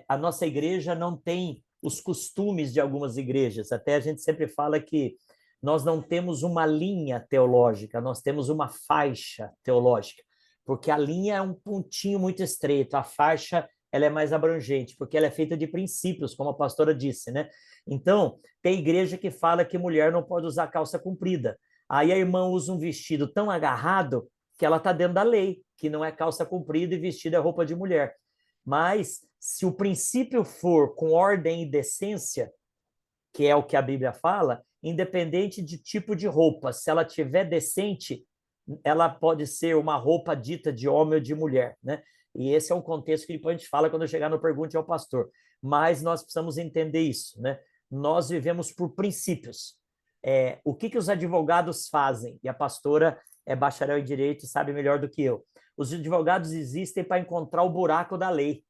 A nossa igreja não tem os costumes de algumas igrejas, até a gente sempre fala que nós não temos uma linha teológica, nós temos uma faixa teológica, porque a linha é um pontinho muito estreito, a faixa ela é mais abrangente, porque ela é feita de princípios, como a pastora disse, né? Então, tem igreja que fala que mulher não pode usar calça comprida. Aí a irmã usa um vestido tão agarrado que ela está dentro da lei, que não é calça comprida e vestido é roupa de mulher. Mas, se o princípio for com ordem e decência, que é o que a Bíblia fala, independente de tipo de roupa, se ela tiver decente, ela pode ser uma roupa dita de homem ou de mulher, né? E esse é um contexto que depois a gente fala quando chegar no Pergunte ao Pastor. Mas nós precisamos entender isso, né? Nós vivemos por princípios. O que os advogados fazem? E a pastora é bacharel em direito e sabe melhor do que eu. Os advogados existem para encontrar o buraco da lei.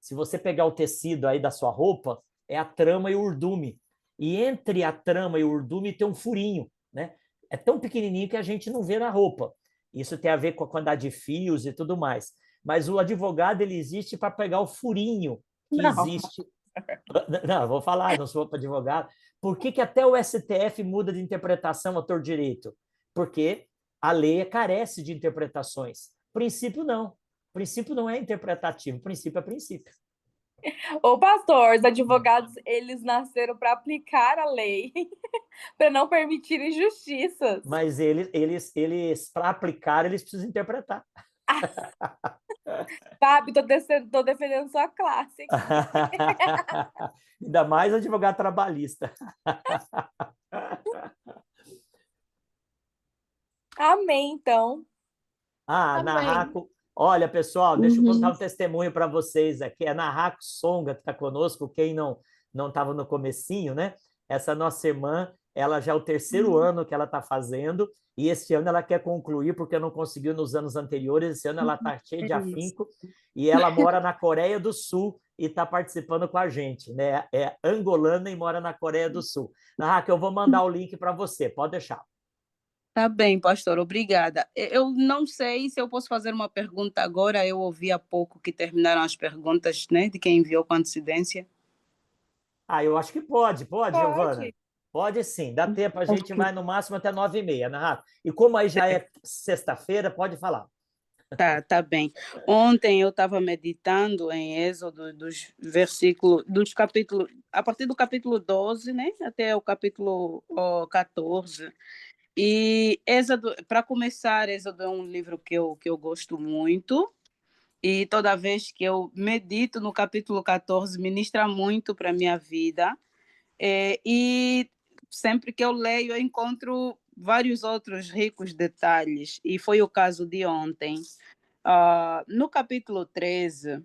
Se você pegar o tecido aí da sua roupa, é a trama e o urdume. E entre a trama e o urdume tem um furinho, né? É tão pequenininho que a gente não vê na roupa. Isso tem a ver com a quantidade de fios e tudo mais. Mas o advogado, ele existe para pegar o furinho que existe. Não, vou falar, não sou para advogado. Por que até o STF muda de interpretação a torto direito? Porque a lei carece de interpretações. Princípio não. Princípio não é interpretativo, princípio é princípio. Ô, pastor, os advogados, eles nasceram para aplicar a lei, para não permitir injustiças. Mas eles para aplicar, eles precisam interpretar. Fábio, tô defendendo sua classe. Ainda mais advogado trabalhista. Amém, então. Na Olha, pessoal, deixa eu contar Uhum. um testemunho para vocês aqui. É a Nahako Songa que está conosco, quem não estava no comecinho, né? Essa nossa irmã, ela já é o terceiro ano que ela está fazendo, e esse ano ela quer concluir, porque não conseguiu nos anos anteriores. Esse ano ela está cheia de É isso. afinco, e ela mora na Coreia do Sul e está participando com a gente, né? É angolana e mora na Coreia do Sul. Nahako, eu vou mandar o link para você, pode deixar. Tá bem, pastor, obrigada. Eu não sei se eu posso fazer uma pergunta agora. Eu ouvi há pouco que terminaram as perguntas, né, de quem enviou com antecedência. Ah, eu acho que pode, Giovana. Pode. Pode sim, dá tempo, a gente Ok. vai no máximo até 9h30, né, Rafa? E como aí já é sexta-feira, pode falar. Tá bem. Ontem eu estava meditando em Êxodo dos versículos, dos capítulos, a partir do capítulo 12, né, até o capítulo 14. E Êxodo, para começar, Êxodo é um livro que eu gosto muito. E toda vez que eu medito no capítulo 14, ministra muito para a minha vida. E sempre que eu leio, eu encontro vários outros ricos detalhes. E foi o caso de ontem. No capítulo 13,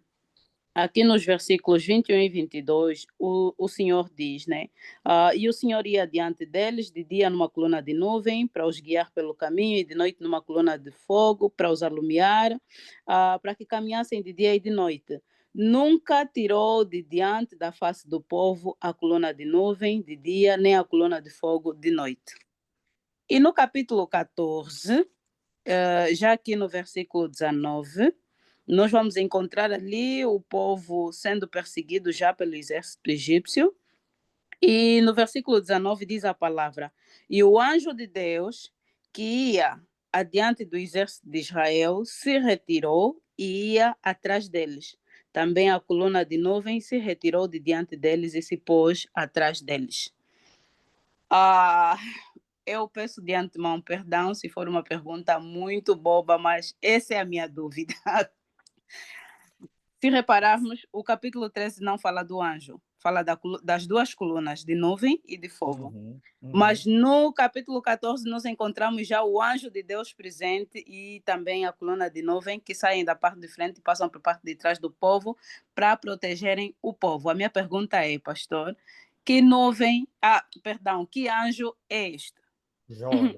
aqui nos versículos 21 e 22, o Senhor diz, né? E o Senhor ia diante deles de dia numa coluna de nuvem para os guiar pelo caminho e de noite numa coluna de fogo para os alumiar, para que caminhassem de dia e de noite. Nunca tirou de diante da face do povo a coluna de nuvem de dia, nem a coluna de fogo de noite. E no capítulo 14, já aqui no versículo 19, nós vamos encontrar ali o povo sendo perseguido já pelo exército egípcio. E no versículo 19 diz a palavra: e o anjo de Deus, que ia adiante do exército de Israel, se retirou e ia atrás deles. Também a coluna de nuvem se retirou de diante deles e se pôs atrás deles. Eu peço de antemão perdão se for uma pergunta muito boba, mas essa é a minha dúvida. Se repararmos, o capítulo 13 não fala do anjo, fala das duas colunas, de nuvem e de fogo. Mas no capítulo 14 nós encontramos já o anjo de Deus presente e também a coluna de nuvem que saem da parte de frente e passam para a parte de trás do povo para protegerem o povo. A minha pergunta é, pastor, que anjo é este? Joia.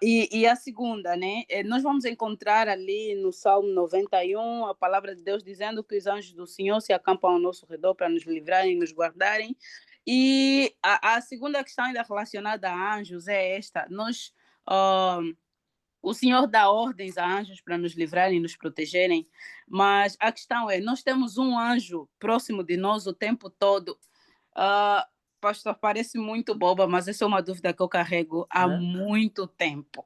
E a segunda, né? Nós vamos encontrar ali no Salmo 91 a palavra de Deus dizendo que os anjos do Senhor se acampam ao nosso redor para nos livrarem e nos guardarem. E a segunda questão ainda relacionada a anjos é esta. O Senhor dá ordens a anjos para nos livrarem e nos protegerem, mas a questão é, nós temos um anjo próximo de nós o tempo todo. Pastor, parece muito boba, mas essa é uma dúvida que eu carrego há muito tempo.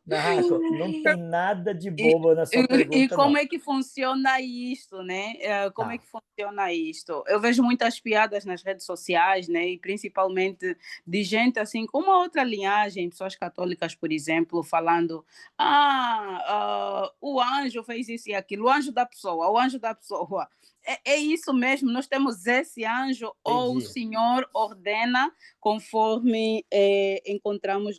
Narraco, não tem nada de bobo na sua E pergunta, como não. é que funciona isto, né? Como é Tá. que funciona isto? Eu vejo muitas piadas nas redes sociais, né? E principalmente de gente assim, com uma outra linhagem, pessoas católicas, por exemplo, falando: o anjo fez isso e aquilo, o anjo da pessoa, o anjo da pessoa. É isso mesmo, nós temos esse anjo, ou o Entendi. Senhor ordena conforme encontramos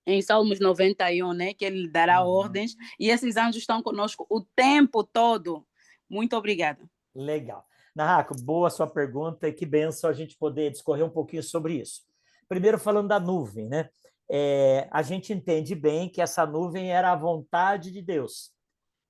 em Salmos 91, né, que ele dará ordens, e esses anjos estão conosco o tempo todo. Muito obrigada. Legal. Narraco, boa sua pergunta e que benção a gente poder discorrer um pouquinho sobre isso. Primeiro, falando da nuvem, né? A gente entende bem que essa nuvem era a vontade de Deus.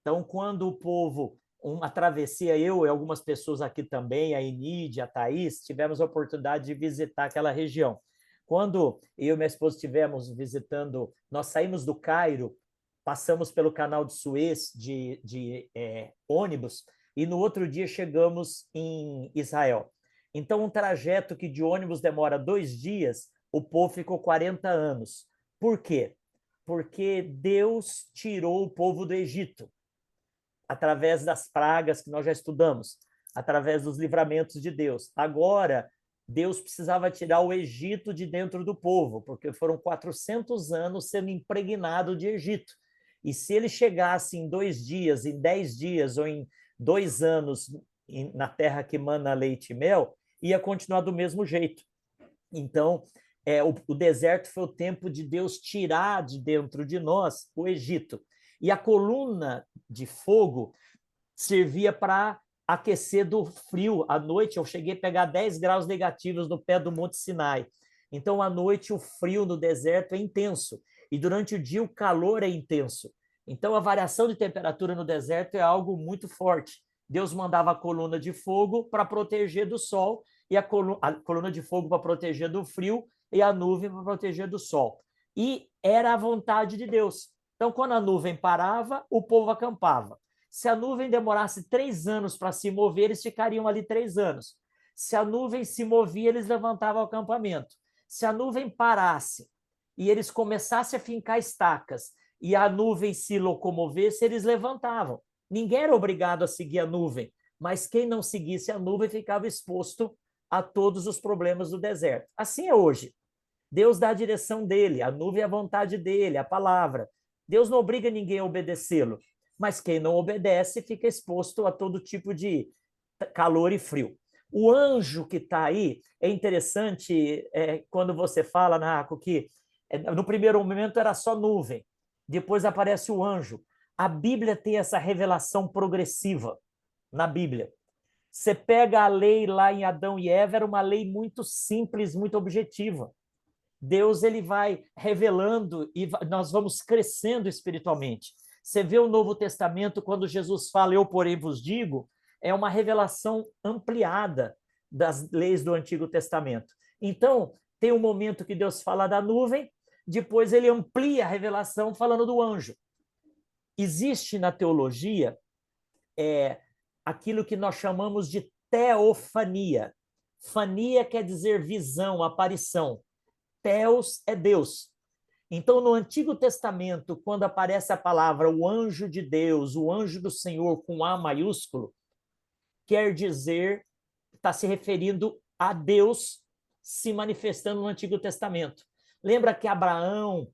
Então, quando o povo, uma travessia, eu e algumas pessoas aqui também, a Enide, a Thaís, tivemos a oportunidade de visitar aquela região. Quando eu e minha esposa estivemos visitando, nós saímos do Cairo, passamos pelo canal de Suez de ônibus e no outro dia chegamos em Israel. Então, um trajeto que de ônibus demora 2 dias, o povo ficou 40 anos. Por quê? Porque Deus tirou o povo do Egito através das pragas que nós já estudamos, através dos livramentos de Deus. Agora, Deus precisava tirar o Egito de dentro do povo, porque foram 400 anos sendo impregnado de Egito. E se ele chegasse em 2 dias, em 10 dias ou em 2 anos na terra que mana leite e mel, ia continuar do mesmo jeito. Então, o deserto foi o tempo de Deus tirar de dentro de nós o Egito. E a coluna de fogo servia para aquecer do frio. À noite eu cheguei a pegar 10 graus negativos no pé do Monte Sinai. Então, à noite, o frio no deserto é intenso. E durante o dia, o calor é intenso. Então, a variação de temperatura no deserto é algo muito forte. Deus mandava a coluna de fogo para proteger do sol, e a coluna de fogo para proteger do frio, e a nuvem para proteger do sol. E era a vontade de Deus. Então, quando a nuvem parava, o povo acampava. Se a nuvem demorasse 3 anos para se mover, eles ficariam ali 3 anos. Se a nuvem se movia, eles levantavam o acampamento. Se a nuvem parasse e eles começassem a fincar estacas e a nuvem se locomovesse, eles levantavam. Ninguém era obrigado a seguir a nuvem, mas quem não seguisse a nuvem ficava exposto a todos os problemas do deserto. Assim é hoje. Deus dá a direção dele, a nuvem é a vontade dele, a palavra. Deus não obriga ninguém a obedecê-lo, mas quem não obedece fica exposto a todo tipo de calor e frio. O anjo que está aí, é interessante quando você fala, Naco, que no primeiro momento era só nuvem, depois aparece o anjo. A Bíblia tem essa revelação progressiva na Bíblia. Você pega a lei lá em Adão e Eva, era uma lei muito simples, muito objetiva. Deus ele vai revelando e nós vamos crescendo espiritualmente. Você vê o Novo Testamento, quando Jesus fala, eu porém vos digo, é uma revelação ampliada das leis do Antigo Testamento. Então, tem um momento que Deus fala da nuvem, depois ele amplia a revelação falando do anjo. Existe na teologia aquilo que nós chamamos de teofania. Fania quer dizer visão, aparição. Theos é Deus. Então, no Antigo Testamento, quando aparece a palavra o anjo de Deus, o anjo do Senhor com A maiúsculo, quer dizer, está se referindo a Deus se manifestando no Antigo Testamento. Lembra que Abraão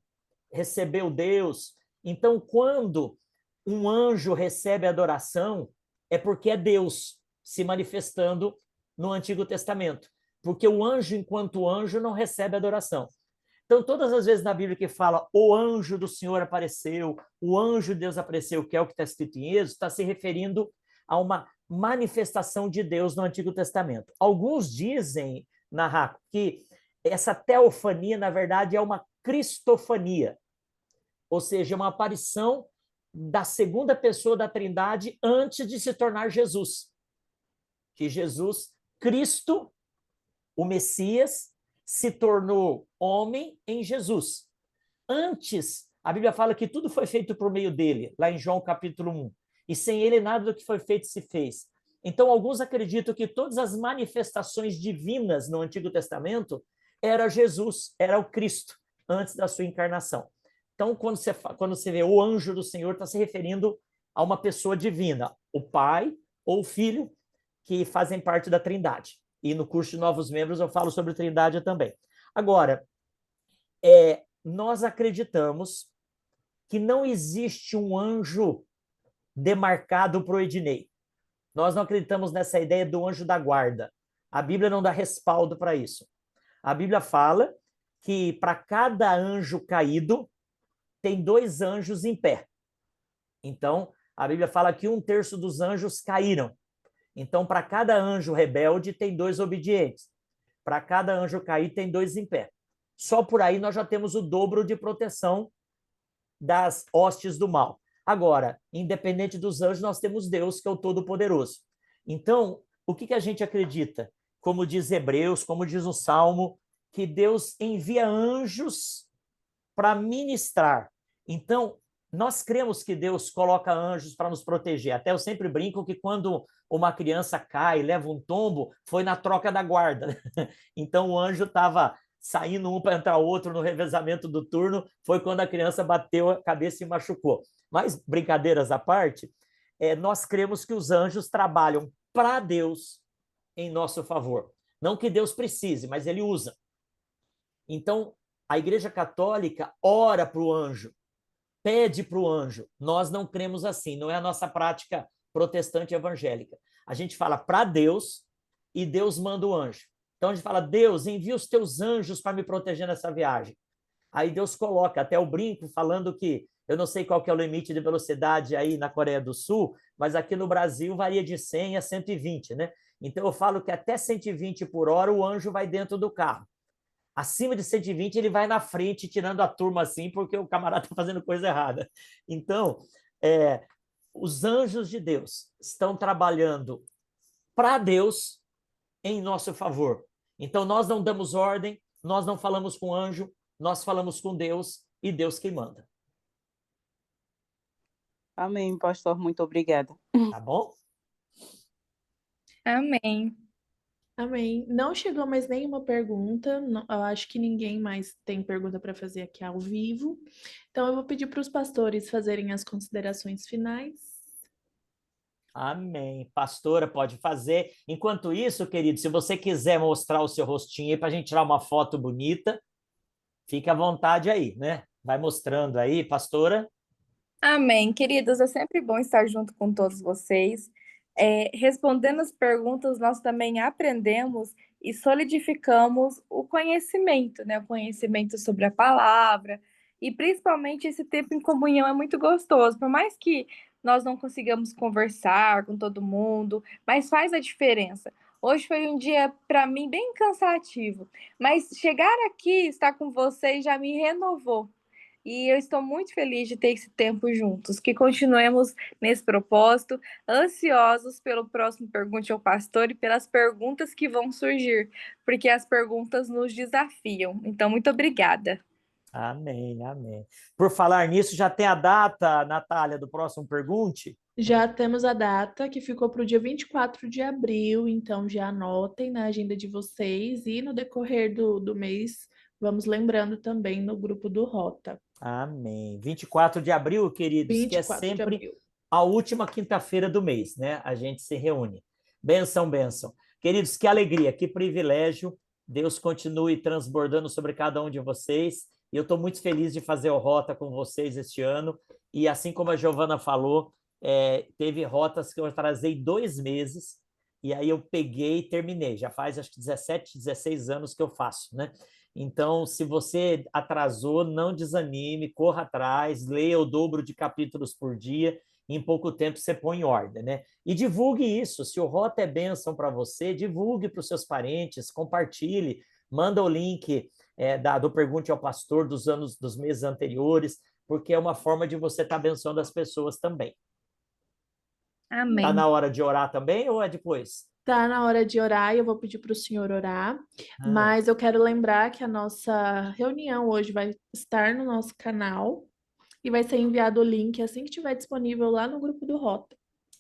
recebeu Deus? Então, quando um anjo recebe adoração, é porque é Deus se manifestando no Antigo Testamento. Porque o anjo, enquanto anjo, não recebe adoração. Então, todas as vezes na Bíblia que fala o anjo do Senhor apareceu, o anjo de Deus apareceu, que é o que está escrito em Êxodo, está se referindo a uma manifestação de Deus no Antigo Testamento. Alguns dizem, Narraco, que essa teofania, na verdade, é uma cristofania, ou seja, uma aparição da segunda pessoa da Trindade antes de se tornar Jesus. Que Jesus, Cristo, o Messias, se tornou homem em Jesus. Antes, a Bíblia fala que tudo foi feito por meio dele, lá em João capítulo 1. E sem ele nada do que foi feito se fez. Então, alguns acreditam que todas as manifestações divinas no Antigo Testamento era Jesus, era o Cristo, antes da sua encarnação. Então, quando você vê o anjo do Senhor, está se referindo a uma pessoa divina, o Pai ou o Filho, que fazem parte da Trindade. E no curso de Novos Membros eu falo sobre Trindade também. Agora, nós acreditamos que não existe um anjo demarcado para o Ednei. Nós não acreditamos nessa ideia do anjo da guarda. A Bíblia não dá respaldo para isso. A Bíblia fala que para cada anjo caído, tem 2 anjos em pé. Então, a Bíblia fala que 1/3 dos anjos caíram. Então, para cada anjo rebelde, tem 2 obedientes. Para cada anjo caído, tem 2 em pé. Só por aí nós já temos o dobro de proteção das hostes do mal. Agora, independente dos anjos, nós temos Deus, que é o Todo-Poderoso. Então, o que a gente acredita? Como diz Hebreus, como diz o Salmo, que Deus envia anjos para ministrar. Então, nós cremos que Deus coloca anjos para nos proteger. Até eu sempre brinco que quando uma criança cai, leva um tombo, foi na troca da guarda. Então, o anjo estava saindo um para entrar outro no revezamento do turno, foi quando a criança bateu a cabeça e machucou. Mas, brincadeiras à parte, nós cremos que os anjos trabalham para Deus em nosso favor. Não que Deus precise, mas ele usa. Então, a Igreja Católica ora para o anjo, pede para o anjo. Nós não cremos assim, não é a nossa prática protestante evangélica. A gente fala para Deus e Deus manda o anjo. Então a gente fala, Deus, envia os teus anjos para me proteger nessa viagem. Aí Deus coloca, até o brinco, falando que, eu não sei qual que é o limite de velocidade aí na Coreia do Sul, mas aqui no Brasil varia de 100 a 120, né? Então eu falo que até 120 por hora o anjo vai dentro do carro. Acima de 120 ele vai na frente, tirando a turma assim, porque o camarada está fazendo coisa errada. Então, os anjos de Deus estão trabalhando para Deus em nosso favor. Então, nós não damos ordem, nós não falamos com anjo, nós falamos com Deus e Deus quem manda. Amém, pastor. Muito obrigada. Tá bom? Amém. Amém. Não chegou mais nenhuma pergunta. Eu acho que ninguém mais tem pergunta para fazer aqui ao vivo. Então, eu vou pedir para os pastores fazerem as considerações finais. Amém. Pastora, pode fazer. Enquanto isso, querido, se você quiser mostrar o seu rostinho aí para a gente tirar uma foto bonita, fique à vontade aí, né? Vai mostrando aí, pastora. Amém. Queridos, é sempre bom estar junto com todos vocês. Respondendo as perguntas, nós também aprendemos e solidificamos o conhecimento, né? O conhecimento sobre a palavra. E principalmente esse tempo em comunhão é muito gostoso. Por mais que nós não consigamos conversar com todo mundo, mas faz a diferença. Hoje foi um dia, para mim, bem cansativo. Mas chegar aqui, estar com vocês, já me renovou. E eu estou muito feliz de ter esse tempo juntos. Que continuemos nesse propósito, ansiosos pelo próximo Pergunte ao Pastor e pelas perguntas que vão surgir, porque as perguntas nos desafiam. Então, muito obrigada. Amém, amém. Por falar nisso, já tem a data, Natália, do próximo Pergunte? Já temos a data, que ficou para o dia 24 de abril, então já anotem na agenda de vocês e no decorrer do mês, vamos lembrando também no grupo do Rota. Amém. 24 de abril, queridos, que é 24 de sempre abril. a última quinta-feira do mês, né? A gente se reúne. Bênção, bênção. Queridos, que alegria, que privilégio. Deus continue transbordando sobre cada um de vocês. E eu estou muito feliz de fazer o Rota com vocês este ano. E assim como a Giovana falou, teve rotas que eu atrasei 2 meses, e aí eu peguei e terminei. Já faz, acho que 17, 16 anos que eu faço, né? Então, se você atrasou, não desanime, corra atrás, leia o dobro de capítulos por dia, e em pouco tempo você põe em ordem, né? E divulgue isso. Se o Rota é bênção para você, divulgue para os seus parentes, compartilhe, manda o link do Pergunte ao Pastor dos meses anteriores, porque é uma forma de você estar abençoando as pessoas também. Amém. Está na hora de orar também ou é depois? Tá na hora de orar e eu vou pedir para o senhor orar, mas eu quero lembrar que a nossa reunião hoje vai estar no nosso canal e vai ser enviado o link assim que estiver disponível lá no grupo do Rota.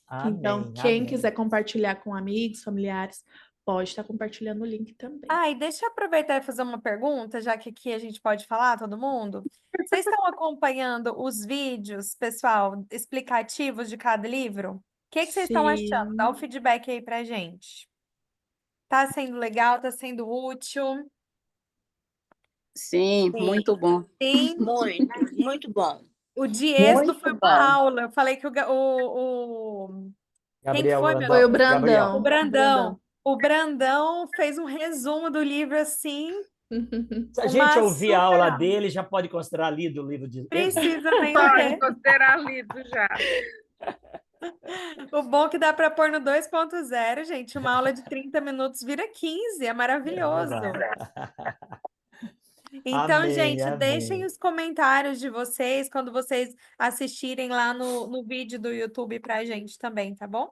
Amém, Então, quem amém. quiser compartilhar com amigos, familiares, pode estar compartilhando o link também. E deixa eu aproveitar e fazer uma pergunta, já que aqui a gente pode falar, todo mundo. Vocês estão acompanhando os vídeos, pessoal, explicativos de cada livro? O que vocês estão achando? Dá o feedback aí pra gente. Tá sendo legal? Tá sendo útil? Sim, muito bom. Sim. Muito bom. O de êxodo Muito foi uma bom. aula. Eu falei que quem que Gabriel foi, Randolph. Foi o Brandão. Gabriel. O Brandão. O Brandão fez um resumo do livro assim. Se a gente ouvir a aula super- dele, já pode considerar lido o livro de Êxodo? Precisa nem Pode ler. considerar lido já. O bom é que dá para pôr no 2.0, gente. Uma aula de 30 minutos vira 15. É maravilhoso. Então, Amém, gente, amém. deixem os comentários de vocês quando vocês assistirem lá no vídeo do YouTube pra gente também, tá bom?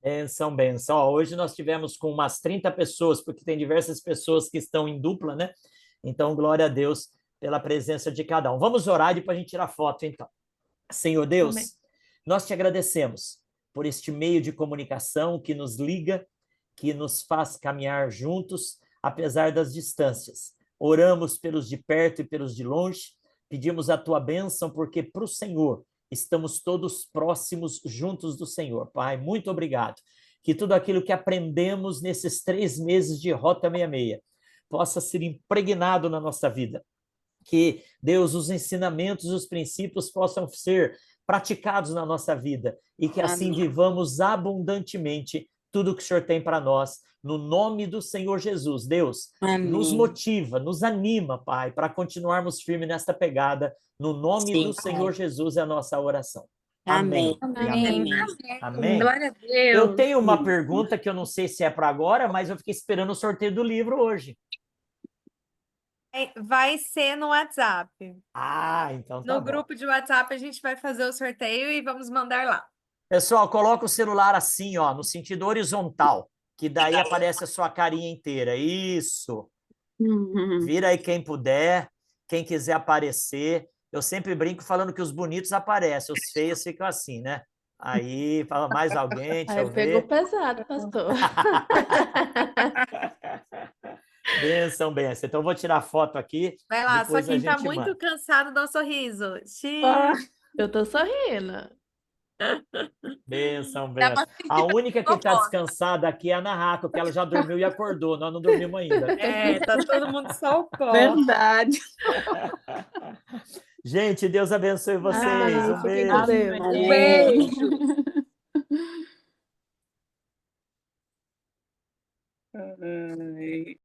Benção, benção. Ó, hoje nós tivemos com umas 30 pessoas, porque tem diversas pessoas que estão em dupla, né? Então, glória a Deus pela presença de cada um. Vamos orar e depois a gente tira foto, então. Senhor Deus, Amém. nós te agradecemos por este meio de comunicação que nos liga, que nos faz caminhar juntos, apesar das distâncias. Oramos pelos de perto e pelos de longe, pedimos a tua bênção, porque para o Senhor estamos todos próximos juntos do Senhor. Pai, muito obrigado. Que tudo aquilo que aprendemos nesses 3 meses de Rota 66 possa ser impregnado na nossa vida. Que, Deus, os ensinamentos e os princípios possam ser praticados na nossa vida e que assim Amém. vivamos abundantemente tudo que o Senhor tem para nós, no nome do Senhor Jesus. Deus, nos Amém. motiva, nos anima, Pai, para continuarmos firmes nesta pegada. No nome Sim, do Senhor Pai. Jesus é a nossa oração. Amém. Amém. E Amém. amém. Amém. Glória a Eu Deus. tenho uma pergunta que eu não sei se é para agora, mas eu fiquei esperando o sorteio do livro hoje. Vai ser no WhatsApp. Ah, então tá No bom. grupo de WhatsApp a gente vai fazer o sorteio e vamos mandar lá. Pessoal, coloca o celular assim, ó, no sentido horizontal, que daí aparece a sua carinha inteira. Isso. Vira aí quem puder, quem quiser aparecer. Eu sempre brinco falando que os bonitos aparecem, os feios ficam assim, né? Aí, fala mais alguém, deixa Aí eu pegou ver. pesado, pastor. Benção, benção. Então, eu vou tirar foto aqui, Vai lá, só depois a quem tá gente muito manda. cansado dá um sorriso. Ah, Eu tô sorrindo. Benção, Dá pra benção. sentir A única que está voz. descansada aqui é a Ana Raco, que ela já dormiu e acordou, nós não dormimos ainda. Tá todo mundo só o pó. verdade. Gente, Deus abençoe vocês. Amém. Um Fiquem com beijo. Deus. Um beijo. Ai.